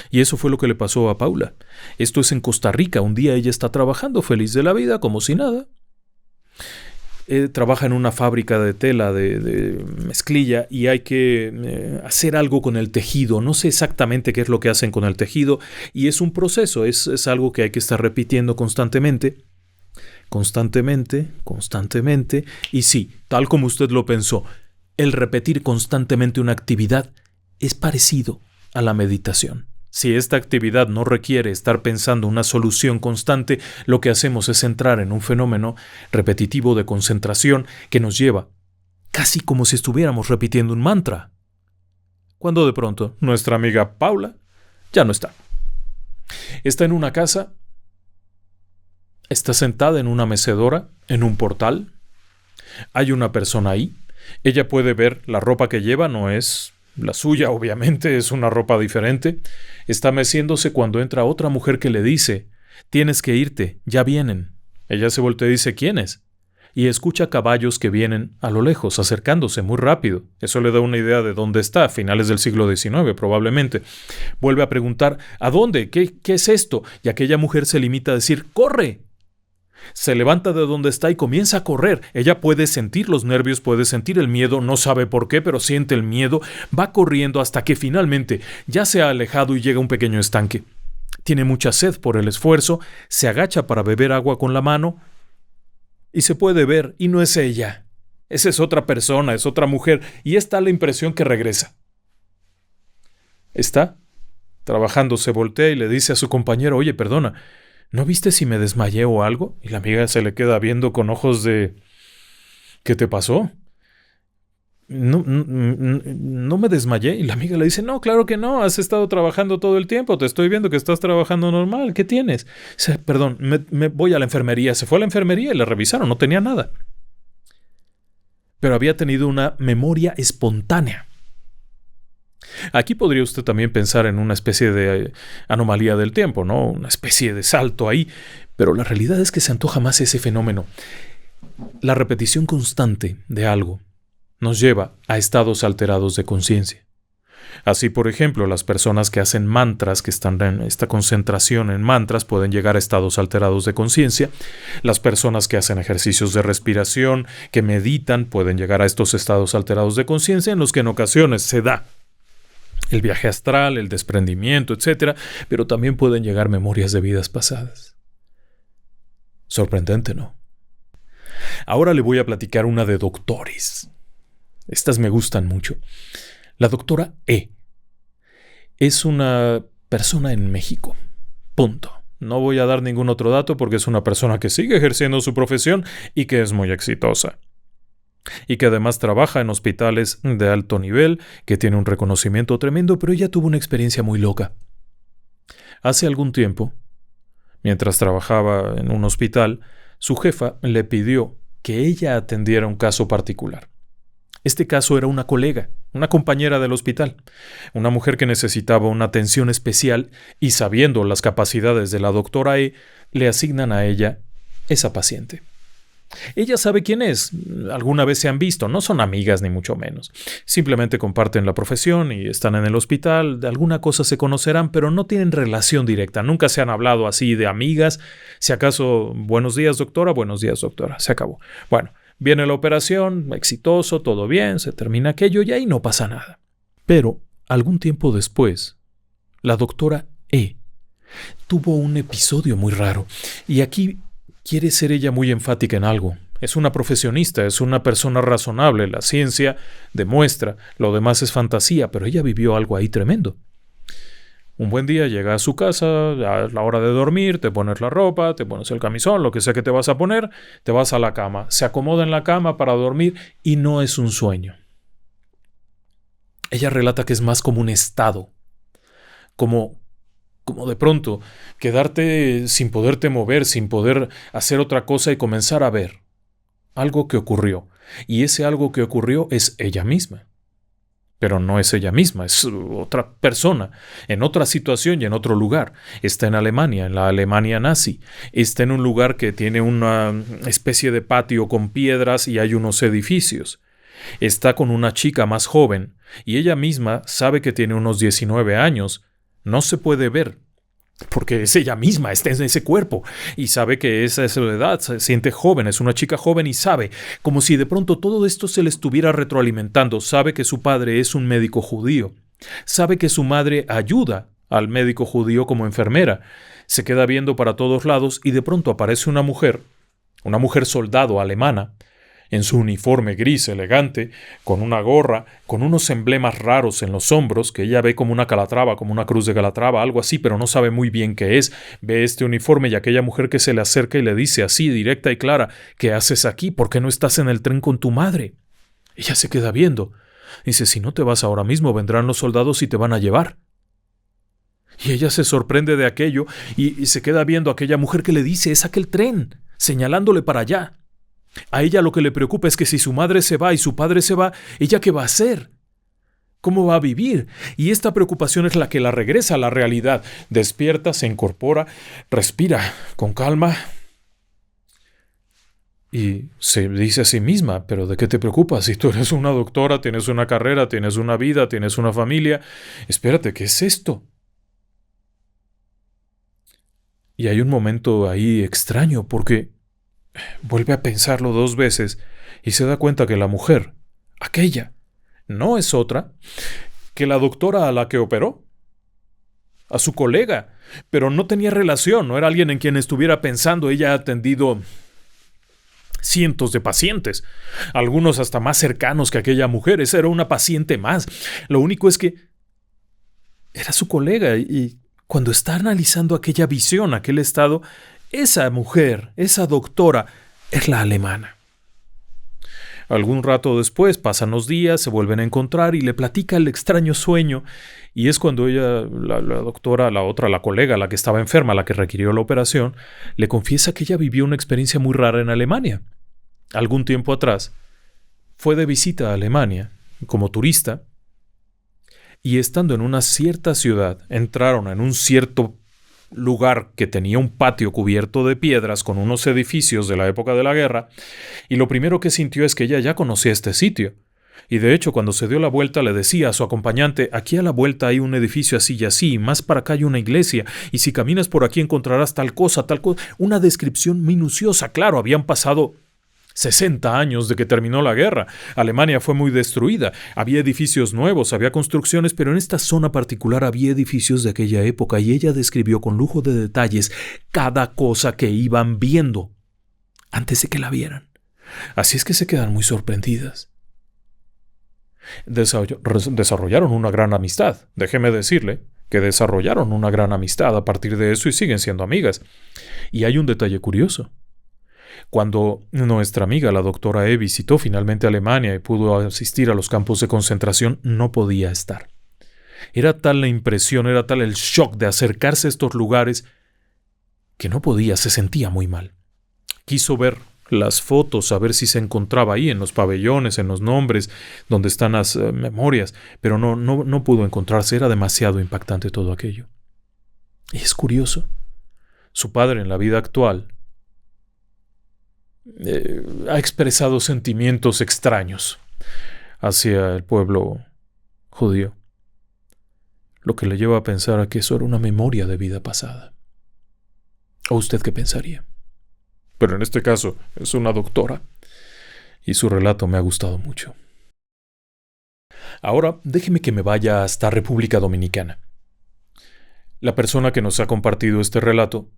Y eso fue lo que le pasó a Paula. Esto es en Costa Rica. Un día ella está trabajando feliz de la vida, como si nada. Trabaja en una fábrica de tela, de mezclilla, y hay que hacer algo con el tejido. No sé exactamente qué es lo que hacen con el tejido, y es un proceso, es algo que hay que estar repitiendo constantemente, y sí, tal como usted lo pensó, el repetir constantemente una actividad es parecido a la meditación. Si esta actividad no requiere estar pensando una solución constante, lo que hacemos es entrar en un fenómeno repetitivo de concentración que nos lleva casi como si estuviéramos repitiendo un mantra. Cuando de pronto nuestra amiga Paula ya no está. Está en una casa, está sentada en una mecedora, en un portal. Hay una persona ahí. Ella puede ver la ropa que lleva, no es la suya, obviamente, es una ropa diferente. Está meciéndose cuando entra otra mujer que le dice: «Tienes que irte, ya vienen». Ella se voltea y dice: «¿Quiénes?». Y escucha caballos que vienen a lo lejos, acercándose muy rápido. Eso le da una idea de dónde está, a finales del siglo XIX probablemente. Vuelve a preguntar: «¿A dónde? ¿Qué es esto?». Y aquella mujer se limita a decir: «¡Corre!». Se levanta de donde está y comienza a correr. Ella puede sentir los nervios, puede sentir el miedo, no sabe por qué, pero siente el miedo. Va corriendo hasta que finalmente ya se ha alejado y llega a un pequeño estanque. Tiene mucha sed por el esfuerzo, se agacha para beber agua con la mano y se puede ver, y no es ella. Esa es otra persona, es otra mujer, y está la impresión que regresa. Está trabajando, se voltea y le dice a su compañero: «Oye, perdona, ¿no viste si me desmayé o algo?». Y la amiga se le queda viendo con ojos de: «¿Qué te pasó?». No me desmayé. Y la amiga le dice: «No, claro que no, has estado trabajando todo el tiempo, te estoy viendo que estás trabajando normal, ¿qué tienes?». Dice: «Perdón, me voy a la enfermería». Se fue a la enfermería y le revisaron, no tenía nada. Pero había tenido una memoria espontánea. Aquí podría usted también pensar en una especie de anomalía del tiempo, ¿no? Una especie de salto ahí, pero la realidad es que se antoja más ese fenómeno. La repetición constante de algo nos lleva a estados alterados de conciencia. Así, por ejemplo, las personas que hacen mantras, que están en esta concentración en mantras, pueden llegar a estados alterados de conciencia. Las personas que hacen ejercicios de respiración, que meditan, pueden llegar a estos estados alterados de conciencia en los que en ocasiones se da el viaje astral, el desprendimiento, etc., pero también pueden llegar memorias de vidas pasadas. Sorprendente, ¿no? Ahora le voy a platicar una de doctores. Estas me gustan mucho. La doctora E. Es una persona en México. Punto. No voy a dar ningún otro dato porque es una persona que sigue ejerciendo su profesión y que es muy exitosa. Y que además trabaja en hospitales de alto nivel, que tiene un reconocimiento tremendo, pero ella tuvo una experiencia muy loca. Hace algún tiempo, mientras trabajaba en un hospital, su jefa le pidió que ella atendiera un caso particular. Este caso era una colega, una compañera del hospital, una mujer que necesitaba una atención especial y sabiendo las capacidades de la doctora E, le asignan a ella esa paciente. Ella sabe quién es, alguna vez se han visto, no son amigas ni mucho menos. Simplemente comparten la profesión y están en el hospital, de alguna cosa se conocerán, pero no tienen relación directa, nunca se han hablado así de amigas. Si acaso, buenos días doctora, se acabó. Bueno, viene la operación, exitoso, todo bien, se termina aquello y ahí no pasa nada. Pero, algún tiempo después, la doctora E tuvo un episodio muy raro y aquí quiere ser ella muy enfática en algo. Es una profesionista, es una persona razonable, la ciencia demuestra, lo demás es fantasía, pero ella vivió algo ahí tremendo. Un buen día llega a su casa, a la hora de dormir, te pones la ropa, te pones el camisón, lo que sea que te vas a poner, te vas a la cama, se acomoda en la cama para dormir y no es un sueño. Ella relata que es más como un estado, como de pronto quedarte sin poderte mover, sin poder hacer otra cosa y comenzar a ver algo que ocurrió. Y ese algo que ocurrió es ella misma. Pero no es ella misma, es otra persona, en otra situación y en otro lugar. Está en Alemania, en la Alemania nazi. Está en un lugar que tiene una especie de patio con piedras y hay unos edificios. Está con una chica más joven y ella misma sabe que tiene unos 19 años. No se puede ver, porque es ella misma, está en ese cuerpo, y sabe que esa es su edad, se siente joven, es una chica joven y sabe, como si de pronto todo esto se le estuviera retroalimentando, sabe que su padre es un médico judío, sabe que su madre ayuda al médico judío como enfermera, se queda viendo para todos lados y de pronto aparece una mujer soldado alemana, en su uniforme gris elegante, con una gorra, con unos emblemas raros en los hombros, que ella ve como una calatrava, como una cruz de Calatrava, algo así, pero no sabe muy bien qué es. Ve este uniforme y aquella mujer que se le acerca y le dice así, directa y clara, ¿qué haces aquí? ¿Por qué no estás en el tren con tu madre? Ella se queda viendo. Dice, si no te vas ahora mismo, vendrán los soldados y te van a llevar. Y ella se sorprende de aquello y se queda viendo a aquella mujer que le dice, es aquel tren, señalándole para allá. A ella lo que le preocupa es que si su madre se va y su padre se va, ¿ella qué va a hacer? ¿Cómo va a vivir? Y esta preocupación es la que la regresa a la realidad. Despierta, se incorpora, respira con calma y se dice a sí misma, ¿pero de qué te preocupas? Si tú eres una doctora, tienes una carrera, tienes una vida, tienes una familia, espérate, ¿qué es esto? Y hay un momento ahí extraño porque vuelve a pensarlo 2 veces y se da cuenta que la mujer, aquella, no es otra que la doctora a la que operó, a su colega, pero no tenía relación, no era alguien en quien estuviera pensando. Ella ha atendido cientos de pacientes, algunos hasta más cercanos que aquella mujer. Esa era una paciente más. Lo único es que era su colega y cuando está analizando aquella visión, aquel estado, esa mujer, esa doctora, es la alemana. Algún rato después, pasan los días, se vuelven a encontrar y le platica el extraño sueño. Y es cuando ella, la doctora, la colega, la que estaba enferma, la que requirió la operación, le confiesa que ella vivió una experiencia muy rara en Alemania. Algún tiempo atrás, fue de visita a Alemania, como turista, y estando en una cierta ciudad, entraron en un cierto lugar que tenía un patio cubierto de piedras con unos edificios de la época de la guerra, y lo primero que sintió es que ella ya conocía este sitio, Y de hecho, cuando se dio la vuelta, le decía a su acompañante: aquí a la vuelta hay un edificio así y así, y más para acá hay una iglesia, y si caminas por aquí encontrarás tal cosa, tal cosa. Una descripción minuciosa. Claro, habían pasado 60 años de que terminó la guerra. Alemania fue muy destruida. Había edificios nuevos, había construcciones, pero en esta zona particular había edificios de aquella época, y ella describió con lujo de detalles cada cosa que iban viendo antes de que la vieran. Así es que se quedan muy sorprendidas. Desarrollaron una gran amistad. Déjeme decirle que desarrollaron una gran amistad a partir de eso y siguen siendo amigas. Y hay un detalle curioso. Cuando nuestra amiga, la doctora E, visitó finalmente Alemania y pudo asistir a los campos de concentración, no podía estar. Era tal la impresión, era tal el shock de acercarse a estos lugares que no podía, se sentía muy mal. Quiso ver las fotos, a ver si se encontraba ahí en los pabellones, en los nombres, donde están las memorias, pero no pudo encontrarse, era demasiado impactante todo aquello. Y es curioso, su padre en la vida actual ha expresado sentimientos extraños hacia el pueblo judío, lo que le lleva a pensar a que eso era una memoria de vida pasada. ¿O usted qué pensaría? Pero en este caso es una doctora y su relato me ha gustado mucho. Ahora déjeme que me vaya hasta República Dominicana. La persona que nos ha compartido este relato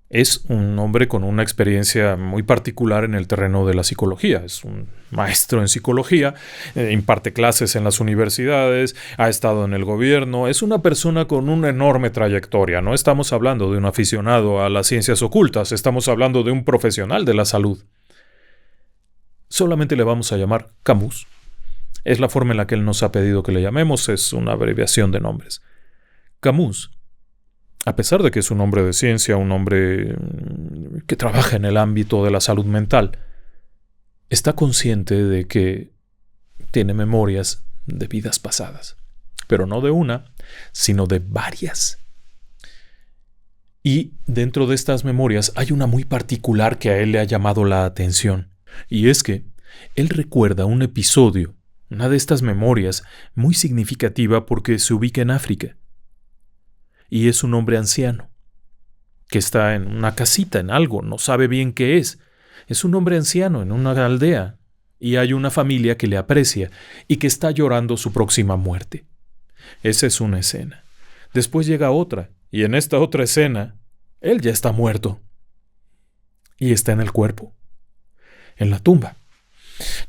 es un hombre con una experiencia muy particular en el terreno de la psicología. Es un maestro en psicología, imparte clases en las universidades, ha estado en el gobierno, es una persona con una enorme trayectoria. No estamos hablando de un aficionado a las ciencias ocultas, estamos hablando de un profesional de la salud. Solamente le vamos a llamar Camus. Es la forma en la que él nos ha pedido que le llamemos, es una abreviación de nombres. Camus, a pesar de que es un hombre de ciencia, un hombre que trabaja en el ámbito de la salud mental, está consciente de que tiene memorias de vidas pasadas, pero no de una, sino de varias. Y dentro de estas memorias hay una muy particular que a él le ha llamado la atención, y es que él recuerda un episodio, una de estas memorias muy significativa porque se ubica en África. Y es un hombre anciano, que está en una casita, en algo, no sabe bien qué es. Es un hombre anciano en una aldea, y hay una familia que le aprecia y que está llorando su próxima muerte. Esa es una escena. Después llega otra, y en esta otra escena, él ya está muerto. Y está en el cuerpo, en la tumba.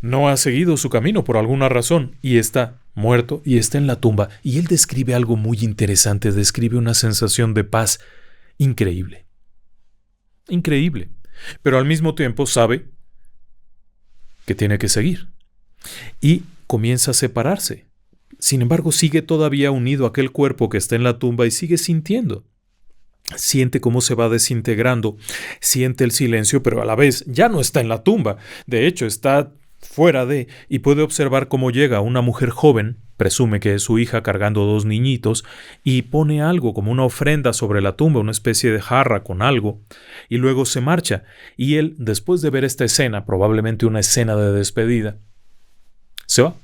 No ha seguido su camino por alguna razón, y está muerto y está en la tumba, y él describe algo muy interesante, describe una sensación de paz increíble. Increíble, pero al mismo tiempo sabe que tiene que seguir, y comienza a separarse. Sin embargo, sigue todavía unido a aquel cuerpo que está en la tumba y sigue sintiendo. Siente cómo se va desintegrando, siente el silencio, pero a la vez ya no está en la tumba. De hecho, está fuera de, y puede observar cómo llega una mujer joven, presume que es su hija cargando 2 niñitos, y pone algo como una ofrenda sobre la tumba, una especie de jarra con algo, y luego se marcha. Y él, después de ver esta escena, probablemente una escena de despedida, se va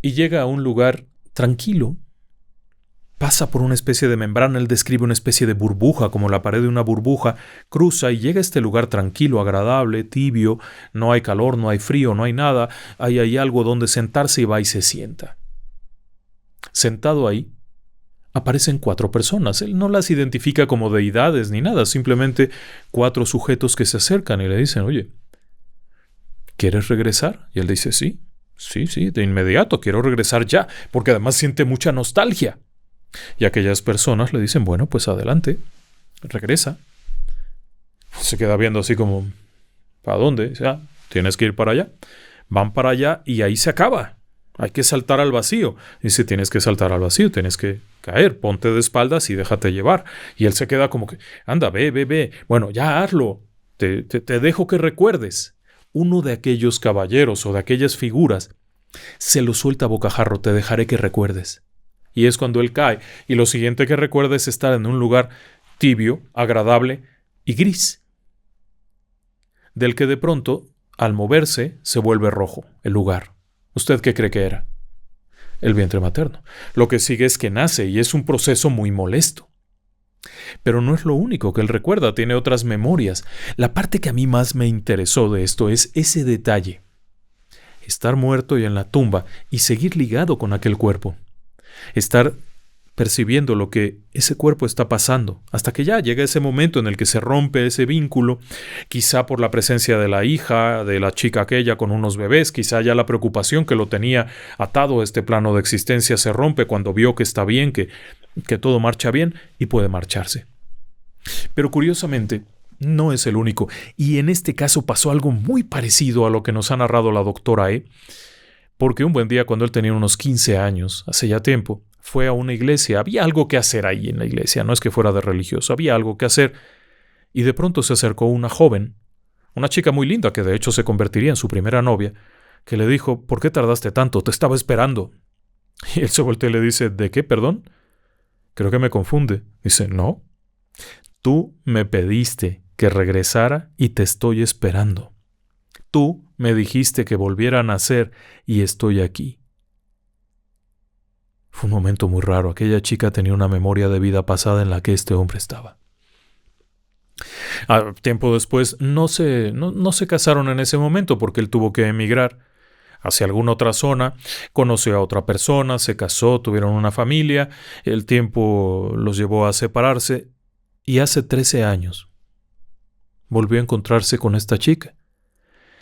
y llega a un lugar tranquilo. Pasa por una especie de membrana, él describe una especie de burbuja, como la pared de una burbuja, cruza y llega a este lugar tranquilo, agradable, tibio, no hay calor, no hay frío, no hay nada, hay algo donde sentarse y va y se sienta. Sentado ahí, aparecen 4 personas, él no las identifica como deidades ni nada, simplemente 4 sujetos que se acercan y le dicen: oye, ¿quieres regresar? Y él dice: sí, de inmediato, quiero regresar ya, porque además siente mucha nostalgia. Y aquellas personas le dicen: bueno, pues adelante, regresa. Se queda viendo así como: ¿para dónde? Ya, tienes que ir para allá. Van para allá y ahí se acaba. Hay que saltar al vacío. Dice: tienes que saltar al vacío, tienes que caer, ponte de espaldas y déjate llevar. Y él se queda como que: anda, ve. Bueno, ya hazlo. Te dejo que recuerdes. Uno de aquellos caballeros o de aquellas figuras se lo suelta a bocajarro: te dejaré que recuerdes. Y es cuando él cae, y lo siguiente que recuerda es estar en un lugar tibio, agradable y gris, del que de pronto, al moverse, se vuelve rojo el lugar. ¿Usted qué cree que era? El vientre materno. Lo que sigue es que nace y es un proceso muy molesto. Pero no es lo único que él recuerda, tiene otras memorias. La parte que a mí más me interesó de esto es ese detalle. Estar muerto y en la tumba y seguir ligado con aquel cuerpo. Estar percibiendo lo que ese cuerpo está pasando, hasta que ya llega ese momento en el que se rompe ese vínculo, quizá por la presencia de la hija, de la chica aquella con unos bebés, quizá ya la preocupación que lo tenía atado a este plano de existencia se rompe cuando vio que está bien, que todo marcha bien y puede marcharse. Pero curiosamente, no es el único, y en este caso pasó algo muy parecido a lo que nos ha narrado la doctora E, porque un buen día cuando él tenía unos 15 años, hace ya tiempo, fue a una iglesia, había algo que hacer ahí en la iglesia, no es que fuera de religioso, había algo que hacer, y de pronto se acercó una joven, una chica muy linda que de hecho se convertiría en su primera novia, que le dijo, ¿por qué tardaste tanto? Te estaba esperando. Y él se voltea y le dice, ¿de qué, perdón? Creo que me confunde. Dice, no, tú me pediste que regresara y te estoy esperando. Tú me dijiste que volviera a nacer y estoy aquí. Fue un momento muy raro. Aquella chica tenía una memoria de vida pasada en la que este hombre estaba. Tiempo después no se casaron en ese momento porque él tuvo que emigrar hacia alguna otra zona, conoció a otra persona, se casó, tuvieron una familia, el tiempo los llevó a separarse y hace 13 años volvió a encontrarse con esta chica.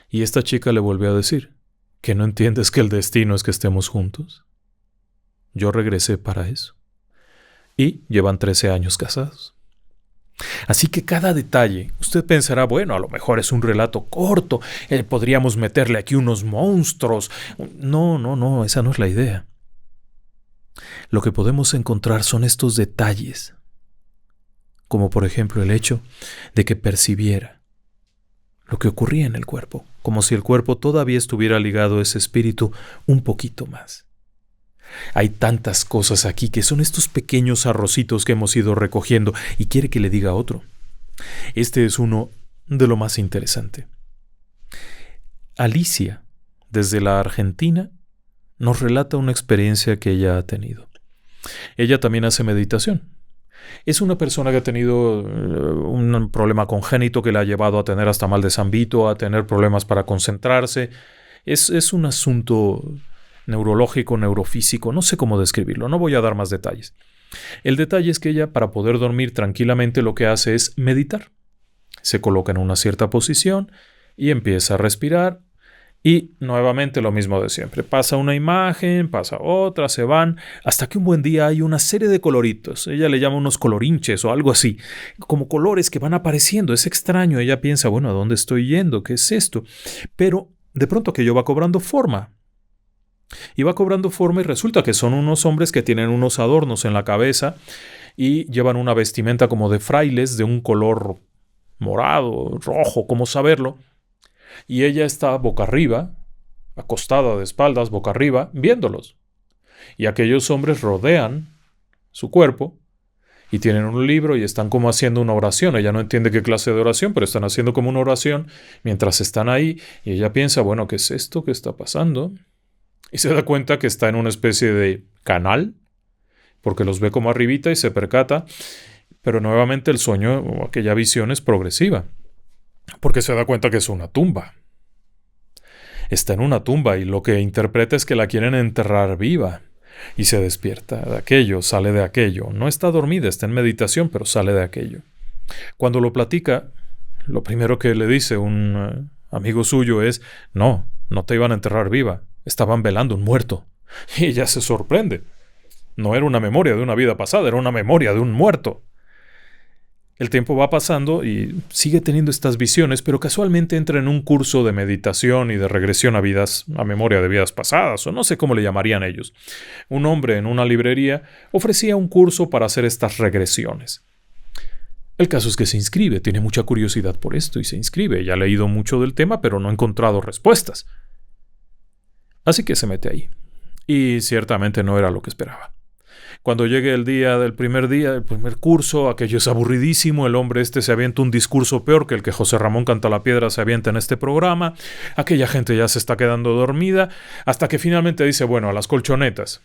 Y esta chica le volvió a decir, ¿que no entiendes que el destino es que estemos juntos? Yo regresé para eso. Y llevan 13 años casados. Así que cada detalle, usted pensará, bueno, a lo mejor es un relato corto, podríamos meterle aquí unos monstruos. No, esa no es la idea. Lo que podemos encontrar son estos detalles, como por ejemplo el hecho de que percibiera lo que ocurría en el cuerpo, como si el cuerpo todavía estuviera ligado a ese espíritu un poquito más. Hay tantas cosas aquí que son estos pequeños arrocitos que hemos ido recogiendo y quiere que le diga otro. Este es uno de lo más interesante. Alicia, desde la Argentina, nos relata una experiencia que ella ha tenido. Ella también hace meditación. Es una persona que ha tenido un problema congénito que le ha llevado a tener hasta mal de San Vito, a tener problemas para concentrarse. Es un asunto neurológico, neurofísico, no sé cómo describirlo, no voy a dar más detalles. El detalle es que ella, para poder dormir tranquilamente, lo que hace es meditar. Se coloca en una cierta posición y empieza a respirar y nuevamente lo mismo de siempre. Pasa una imagen, pasa otra, se van, hasta que un buen día hay una serie de coloritos. Ella le llama unos colorinches o algo así, como colores que van apareciendo. Es extraño, ella piensa, bueno, ¿a dónde estoy yendo? ¿Qué es esto? Pero de pronto aquello va cobrando forma. Y va cobrando forma y resulta que son unos hombres que tienen unos adornos en la cabeza y llevan una vestimenta como de frailes de un color morado, rojo, ¿cómo saberlo? Y ella está boca arriba, acostada de espaldas, boca arriba, viéndolos. Y aquellos hombres rodean su cuerpo y tienen un libro y están como haciendo una oración. Ella no entiende qué clase de oración, pero están haciendo como una oración mientras están ahí y ella piensa, bueno, ¿qué es esto que está pasando? Y se da cuenta que está en una especie de canal, porque los ve como arribita y se percata, pero nuevamente el sueño o aquella visión es progresiva, porque se da cuenta que es una tumba. Está en una tumba y lo que interpreta es que la quieren enterrar viva. Y se despierta de aquello, sale de aquello. No está dormida, está en meditación, pero sale de aquello. Cuando lo platica, lo primero que le dice un amigo suyo es, no te iban a enterrar viva. Estaban velando un muerto. Y ella se sorprende. No era una memoria de una vida pasada, era una memoria de un muerto. El tiempo va pasando y sigue teniendo estas visiones, pero casualmente entra en un curso de meditación y de regresión a memoria de vidas pasadas, o no sé cómo le llamarían ellos. Un hombre en una librería ofrecía un curso para hacer estas regresiones. El caso es que se inscribe, tiene mucha curiosidad por esto y se inscribe. Ella ha leído mucho del tema, pero no ha encontrado respuestas. Así que se mete ahí. Y ciertamente no era lo que esperaba. Cuando llegue el primer día, el primer curso, aquello es aburridísimo, el hombre se avienta un discurso peor que el que José Ramón Cantalapiedra se avienta en este programa, aquella gente ya se está quedando dormida, hasta que finalmente dice, bueno, a las colchonetas.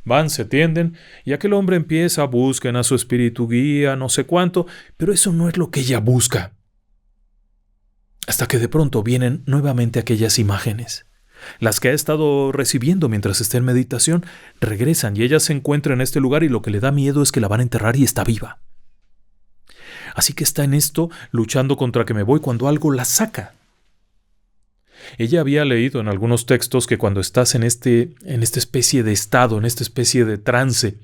Van, se tienden, y aquel hombre empieza, busquen a su espíritu guía, no sé cuánto, pero eso no es lo que ella busca. Hasta que de pronto vienen nuevamente aquellas imágenes. Las que ha estado recibiendo mientras está en meditación regresan y ella se encuentra en este lugar y lo que le da miedo es que la van a enterrar y está viva. Así que está en esto luchando contra que me voy cuando algo la saca. Ella había leído en algunos textos que cuando estás en esta especie de estado, en esta especie de trance,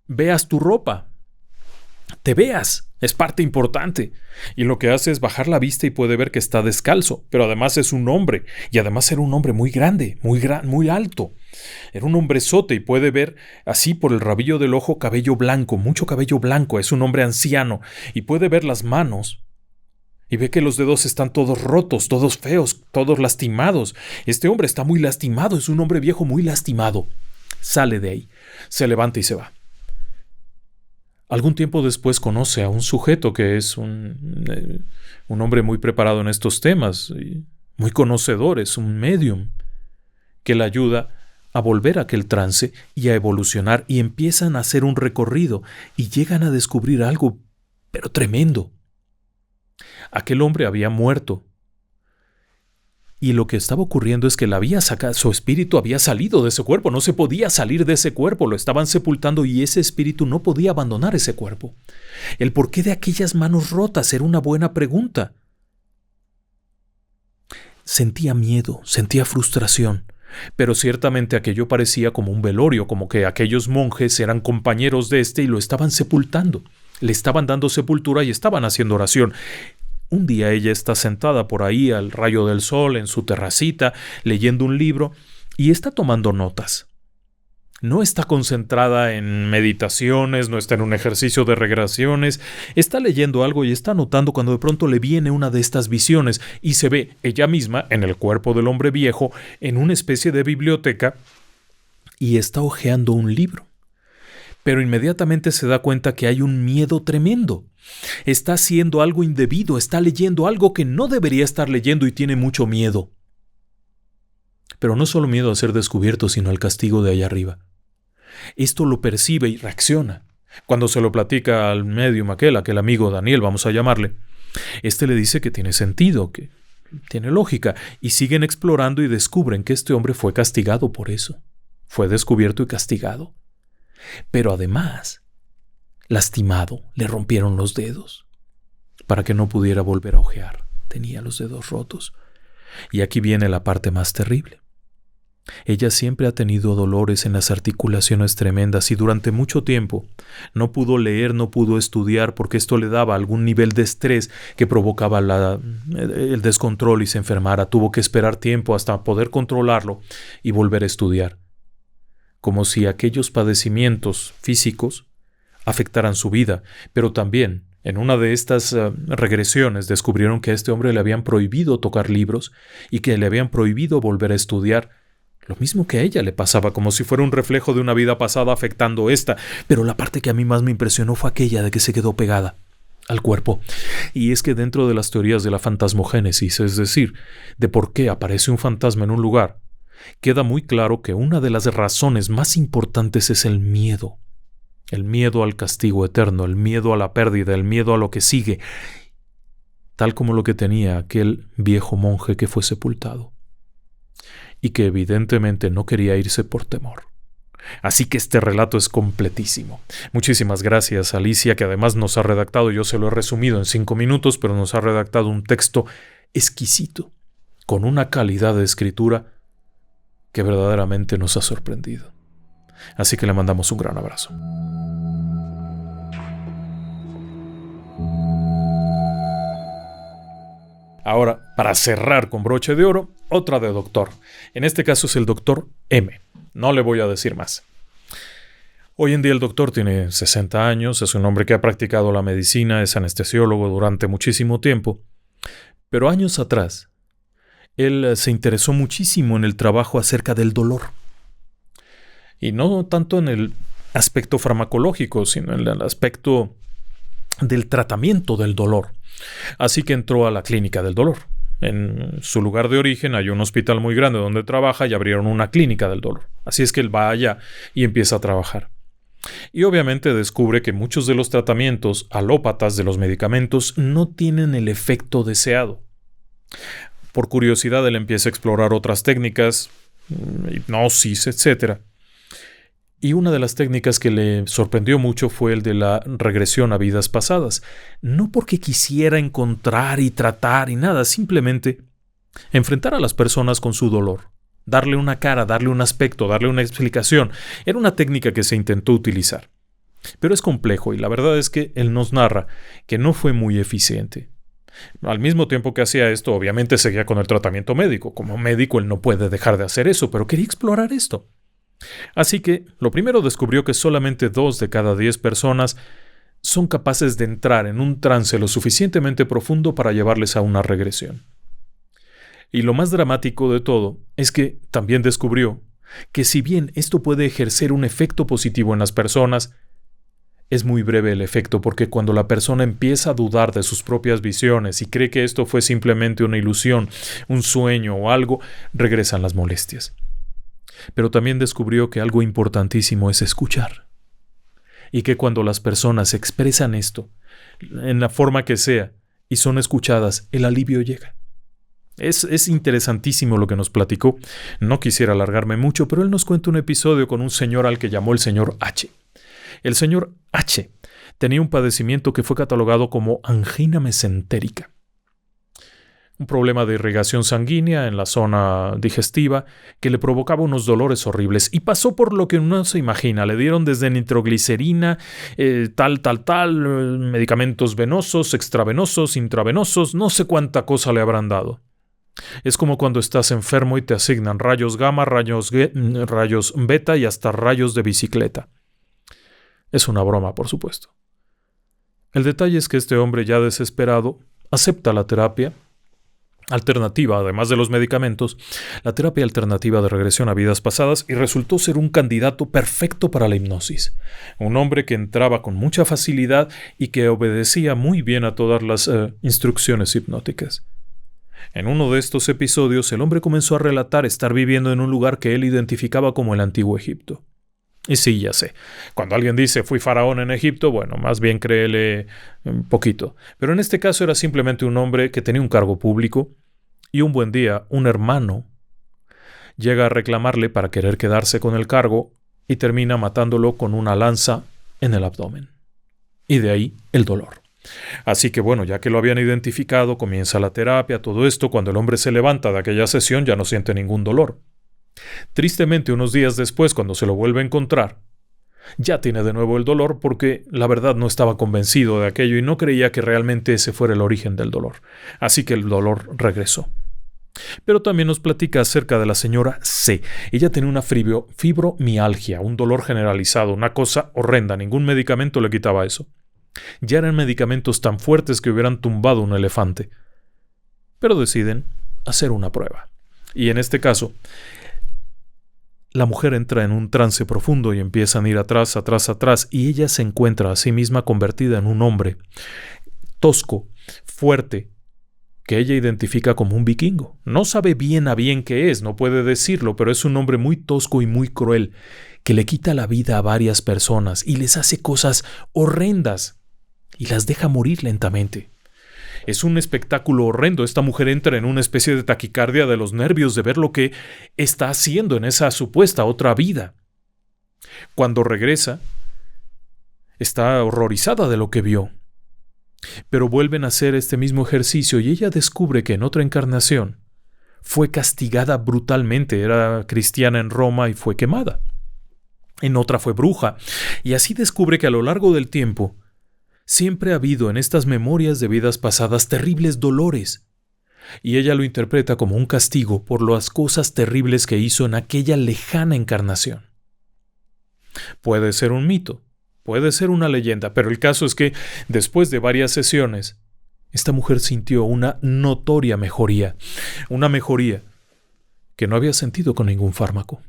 veas tu ropa, te veas. Es parte importante. Y lo que hace es bajar la vista y puede ver que está descalzo. Pero además es un hombre. Y además era un hombre muy grande, muy alto. Era un hombrezote y puede ver así por el rabillo del ojo cabello blanco, mucho cabello blanco. Es un hombre anciano. Y puede ver las manos. Y ve que los dedos están todos rotos, todos feos, todos lastimados. Este hombre está muy lastimado. Es un hombre viejo muy lastimado. Sale de ahí. Se levanta y se va. Algún tiempo después conoce a un sujeto que es un hombre muy preparado en estos temas, muy conocedor, es un medium, que le ayuda a volver a aquel trance y a evolucionar, y empiezan a hacer un recorrido y llegan a descubrir algo, pero tremendo. Aquel hombre había muerto. Y lo que estaba ocurriendo es que su espíritu había salido de ese cuerpo, no se podía salir de ese cuerpo, lo estaban sepultando y ese espíritu no podía abandonar ese cuerpo. El porqué de aquellas manos rotas era una buena pregunta. Sentía miedo, sentía frustración, pero ciertamente aquello parecía como un velorio, como que aquellos monjes eran compañeros de y lo estaban sepultando, le estaban dando sepultura y estaban haciendo oración. Un día ella está sentada por ahí al rayo del sol en su terracita, leyendo un libro y está tomando notas. No está concentrada en meditaciones, no está en un ejercicio de regresión, está leyendo algo y está notando cuando de pronto le viene una de estas visiones y se ve ella misma en el cuerpo del hombre viejo en una especie de biblioteca y está hojeando un libro. Pero inmediatamente se da cuenta que hay un miedo tremendo. Está haciendo algo indebido, está leyendo algo que no debería estar leyendo y tiene mucho miedo. Pero no solo miedo a ser descubierto, sino al castigo de allá arriba. Esto lo percibe y reacciona. Cuando se lo platica al medium aquel amigo Daniel, vamos a llamarle, le dice que tiene sentido, que tiene lógica, y siguen explorando y descubren que este hombre fue castigado por eso. Fue descubierto y castigado. Pero además, lastimado, le rompieron los dedos para que no pudiera volver a hojear. Tenía los dedos rotos. Y aquí viene la parte más terrible. Ella siempre ha tenido dolores en las articulaciones tremendas y durante mucho tiempo no pudo leer, no pudo estudiar porque esto le daba algún nivel de estrés que provocaba el descontrol y se enfermara. Tuvo que esperar tiempo hasta poder controlarlo y volver a estudiar. Como si aquellos padecimientos físicos afectaran su vida, pero también en una de estas regresiones descubrieron que a este hombre le habían prohibido tocar libros y que le habían prohibido volver a estudiar, lo mismo que a ella le pasaba, como si fuera un reflejo de una vida pasada afectando esta, pero la parte que a mí más me impresionó fue aquella de que se quedó pegada al cuerpo. Y es que dentro de las teorías de la fantasmogénesis, es decir, de por qué aparece un fantasma en un lugar, queda muy claro que una de las razones más importantes es el miedo al castigo eterno, el miedo a la pérdida, el miedo a lo que sigue, tal como lo que tenía aquel viejo monje que fue sepultado y que evidentemente no quería irse por temor. Así que este relato es completísimo. Muchísimas gracias a Alicia, que además nos ha redactado, yo se lo he resumido en 5 minutos, pero nos ha redactado un texto exquisito, con una calidad de escritura que verdaderamente nos ha sorprendido. Así que le mandamos un gran abrazo. Ahora, para cerrar con broche de oro, otra de doctor. En este caso es el doctor M. No le voy a decir más. Hoy en día el doctor tiene 60 años, es un hombre que ha practicado la medicina, es anestesiólogo durante muchísimo tiempo. Pero años atrás, él se interesó muchísimo en el trabajo acerca del dolor. Y no tanto en el aspecto farmacológico, sino en el aspecto del tratamiento del dolor. Así que entró a la clínica del dolor. En su lugar de origen hay un hospital muy grande donde trabaja y abrieron una clínica del dolor. Así es que él va allá y empieza a trabajar. Y obviamente descubre que muchos de los tratamientos alópatas de los medicamentos no tienen el efecto deseado. Por curiosidad, él empieza a explorar otras técnicas, hipnosis, etc. Y una de las técnicas que le sorprendió mucho fue el de la regresión a vidas pasadas. No porque quisiera encontrar y tratar y nada, simplemente enfrentar a las personas con su dolor. Darle una cara, darle un aspecto, darle una explicación. Era una técnica que se intentó utilizar. Pero es complejo y la verdad es que él nos narra que no fue muy eficiente. Al mismo tiempo que hacía esto, obviamente seguía con el tratamiento médico. Como médico él no puede dejar de hacer eso, pero quería explorar esto. Así que, lo primero descubrió que solamente 2 de cada 10 personas son capaces de entrar en un trance lo suficientemente profundo para llevarles a una regresión. Y lo más dramático de todo es que también descubrió que si bien esto puede ejercer un efecto positivo en las personas, es muy breve el efecto porque cuando la persona empieza a dudar de sus propias visiones y cree que esto fue simplemente una ilusión, un sueño o algo, regresan las molestias. Pero también descubrió que algo importantísimo es escuchar. Y que cuando las personas expresan esto, en la forma que sea, y son escuchadas, el alivio llega. Es interesantísimo lo que nos platicó. No quisiera alargarme mucho, pero él nos cuenta un episodio con un señor al que llamó el señor H. El señor H tenía un padecimiento que fue catalogado como angina mesentérica. Un problema de irrigación sanguínea en la zona digestiva que le provocaba unos dolores horribles y pasó por lo que uno se imagina. Le dieron desde nitroglicerina, medicamentos venosos, extravenosos, intravenosos, no sé cuánta cosa le habrán dado. Es como cuando estás enfermo y te asignan rayos gamma, rayos beta y hasta rayos de bicicleta. Es una broma, por supuesto. El detalle es que este hombre ya desesperado acepta la terapia alternativa, además de los medicamentos, la terapia alternativa de regresión a vidas pasadas y resultó ser un candidato perfecto para la hipnosis. Un hombre que entraba con mucha facilidad y que obedecía muy bien a todas las instrucciones hipnóticas. En uno de estos episodios, el hombre comenzó a relatar estar viviendo en un lugar que él identificaba como el Antiguo Egipto. Y sí, ya sé, cuando alguien dice fui faraón en Egipto, bueno, más bien créele un poquito. Pero en este caso era simplemente un hombre que tenía un cargo público y un buen día un hermano llega a reclamarle para querer quedarse con el cargo y termina matándolo con una lanza en el abdomen. Y de ahí el dolor. Así que bueno, ya que lo habían identificado, comienza la terapia, todo esto. Cuando el hombre se levanta de aquella sesión ya no siente ningún dolor. Tristemente, unos días después, cuando se lo vuelve a encontrar, ya tiene de nuevo el dolor porque la verdad no estaba convencido de aquello y no creía que realmente ese fuera el origen del dolor. Así que el dolor regresó. Pero también nos platica acerca de la señora C. Ella tenía una fibromialgia, un dolor generalizado, una cosa horrenda. Ningún medicamento le quitaba eso. Ya eran medicamentos tan fuertes que hubieran tumbado un elefante. Pero deciden hacer una prueba. Y en este caso, la mujer entra en un trance profundo y empiezan a ir atrás, y ella se encuentra a sí misma convertida en un hombre tosco, fuerte, que ella identifica como un vikingo. No sabe bien a bien qué es, no puede decirlo, pero es un hombre muy tosco y muy cruel, que le quita la vida a varias personas y les hace cosas horrendas y las deja morir lentamente. Es un espectáculo horrendo. Esta mujer entra en una especie de taquicardia de los nervios de ver lo que está haciendo en esa supuesta otra vida. Cuando regresa, está horrorizada de lo que vio. Pero vuelven a hacer este mismo ejercicio y ella descubre que en otra encarnación fue castigada brutalmente. Era cristiana en Roma y fue quemada. En otra fue bruja. Y así descubre que a lo largo del tiempo siempre ha habido en estas memorias de vidas pasadas terribles dolores, y ella lo interpreta como un castigo por las cosas terribles que hizo en aquella lejana encarnación. Puede ser un mito, puede ser una leyenda, pero el caso es que después de varias sesiones, esta mujer sintió una notoria mejoría, una mejoría que no había sentido con ningún fármaco.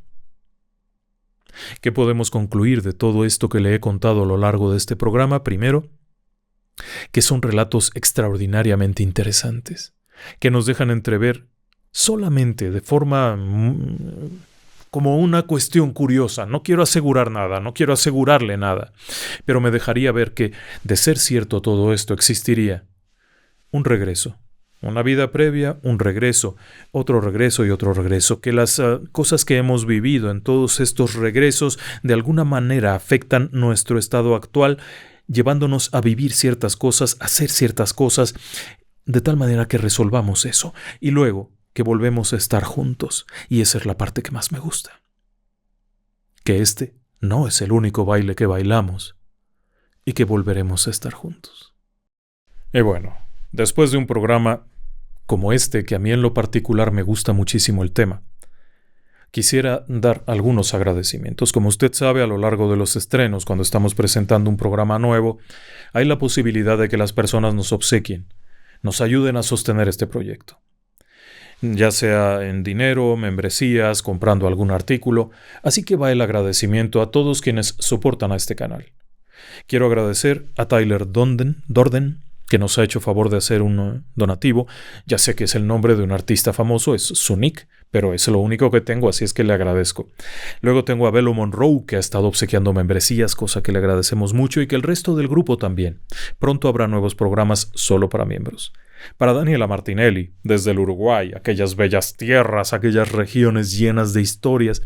¿Qué podemos concluir de todo esto que le he contado a lo largo de este programa? Primero, que son relatos extraordinariamente interesantes, que nos dejan entrever solamente de forma como una cuestión curiosa. No quiero asegurar nada, no quiero asegurarle nada, pero me dejaría ver que, de ser cierto todo esto, existiría un regreso. Una vida previa, un regreso, otro regreso y otro regreso. Que las cosas que hemos vivido en todos estos regresos de alguna manera afectan nuestro estado actual, llevándonos a vivir ciertas cosas, a hacer ciertas cosas, de tal manera que resolvamos eso. Y luego que volvemos a estar juntos. Y esa es la parte que más me gusta. Que este no es el único baile que bailamos y que volveremos a estar juntos. Y bueno, después de un programa como este, que a mí en lo particular me gusta muchísimo el tema, quisiera dar algunos agradecimientos. Como usted sabe, a lo largo de los estrenos, cuando estamos presentando un programa nuevo, hay la posibilidad de que las personas nos obsequien, nos ayuden a sostener este proyecto. Ya sea en dinero, membresías, comprando algún artículo. Así que va el agradecimiento a todos quienes soportan a este canal. Quiero agradecer a Tyler Dorden, que nos ha hecho favor de hacer un donativo. Ya sé que es el nombre de un artista famoso, es su nick, pero es lo único que tengo, así es que le agradezco. Luego tengo a Belo Monroe, que ha estado obsequiando membresías, cosa que le agradecemos mucho, y que el resto del grupo también. Pronto habrá nuevos programas solo para miembros. Para Daniela Martinelli, desde el Uruguay, aquellas bellas tierras, aquellas regiones llenas de historias,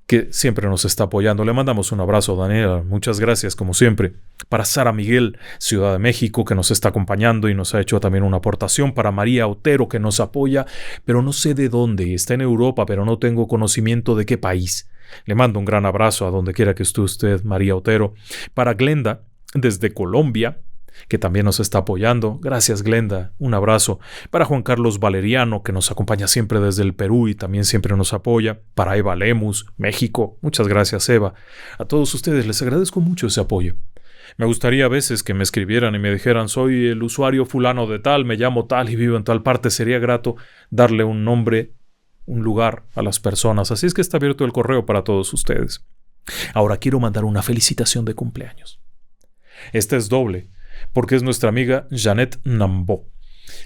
que siempre nos está apoyando. Le mandamos un abrazo, Daniela. Muchas gracias, como siempre. Para Sara Miguel, Ciudad de México, que nos está acompañando y nos ha hecho también una aportación. Para María Otero, que nos apoya, pero no sé de dónde. Está en Europa, pero no tengo conocimiento de qué país. Le mando un gran abrazo a donde quiera que esté usted, María Otero. Para Glenda, desde Colombia, que también nos está apoyando. Gracias, Glenda. Un abrazo. Para Juan Carlos Valeriano, que nos acompaña siempre desde el Perú y también siempre nos apoya. Para Eva Lemus, México. Muchas gracias, Eva. A todos ustedes les agradezco mucho ese apoyo. Me gustaría a veces que me escribieran y me dijeran: soy el usuario fulano de tal, me llamo tal y vivo en tal parte. Sería grato darle un nombre, un lugar a las personas. Así es que está abierto el correo para todos ustedes. Ahora quiero mandar una felicitación de cumpleaños. Esta es doble, porque es nuestra amiga Janet Nambo.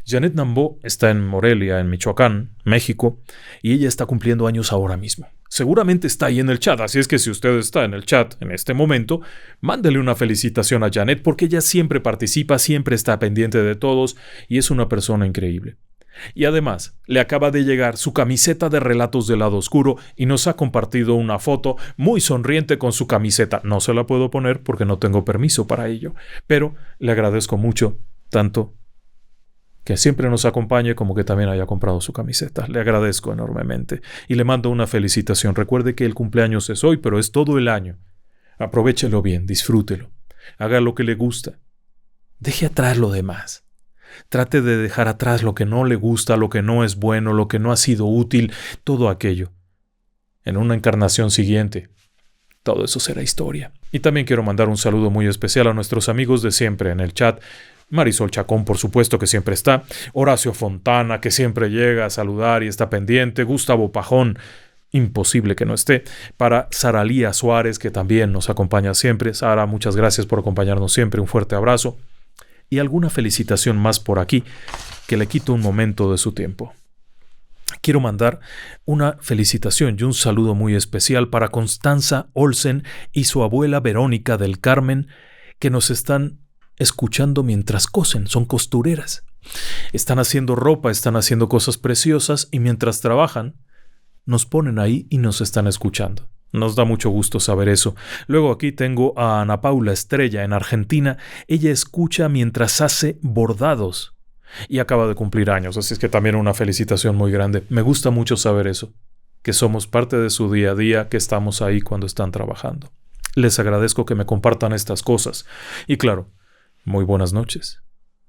Janet Nambo está en Morelia, en Michoacán, México, y ella está cumpliendo años ahora mismo. Seguramente está ahí en el chat, así es que si usted está en el chat en este momento, mándele una felicitación a Janet, porque ella siempre participa, siempre está pendiente de todos y es una persona increíble. Y además, le acaba de llegar su camiseta de Relatos del Lado Oscuro y nos ha compartido una foto muy sonriente con su camiseta. No se la puedo poner porque no tengo permiso para ello, pero le agradezco mucho, tanto que siempre nos acompañe como que también haya comprado su camiseta. Le agradezco enormemente y le mando una felicitación. Recuerde que el cumpleaños es hoy, pero es todo el año. Aprovéchelo bien, disfrútelo, haga lo que le gusta. Deje atrás lo demás. Trate de dejar atrás lo que no le gusta, lo que no es bueno, lo que no ha sido útil, todo aquello. En una encarnación siguiente, todo eso será historia. Y también quiero mandar un saludo muy especial a nuestros amigos de siempre en el chat. Marisol Chacón, por supuesto, que siempre está. Horacio Fontana, que siempre llega a saludar y está pendiente. Gustavo Pajón, imposible que no esté. Para Sara Lía Suárez, que también nos acompaña siempre. Sara, muchas gracias por acompañarnos siempre. Un fuerte abrazo. Y alguna felicitación más por aquí, que le quito un momento de su tiempo. Quiero mandar una felicitación y un saludo muy especial para Constanza Olsen y su abuela Verónica del Carmen, que nos están escuchando mientras cosen, son costureras. Están haciendo ropa, están haciendo cosas preciosas y mientras trabajan, nos ponen ahí y nos están escuchando. Nos da mucho gusto saber eso. Luego aquí tengo a Ana Paula Estrella en Argentina. Ella escucha mientras hace bordados y acaba de cumplir años, así es que también una felicitación muy grande. Me gusta mucho saber eso, que somos parte de su día a día, que estamos ahí cuando están trabajando. Les agradezco que me compartan estas cosas. Y claro, muy buenas noches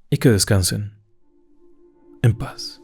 y que descansen en paz.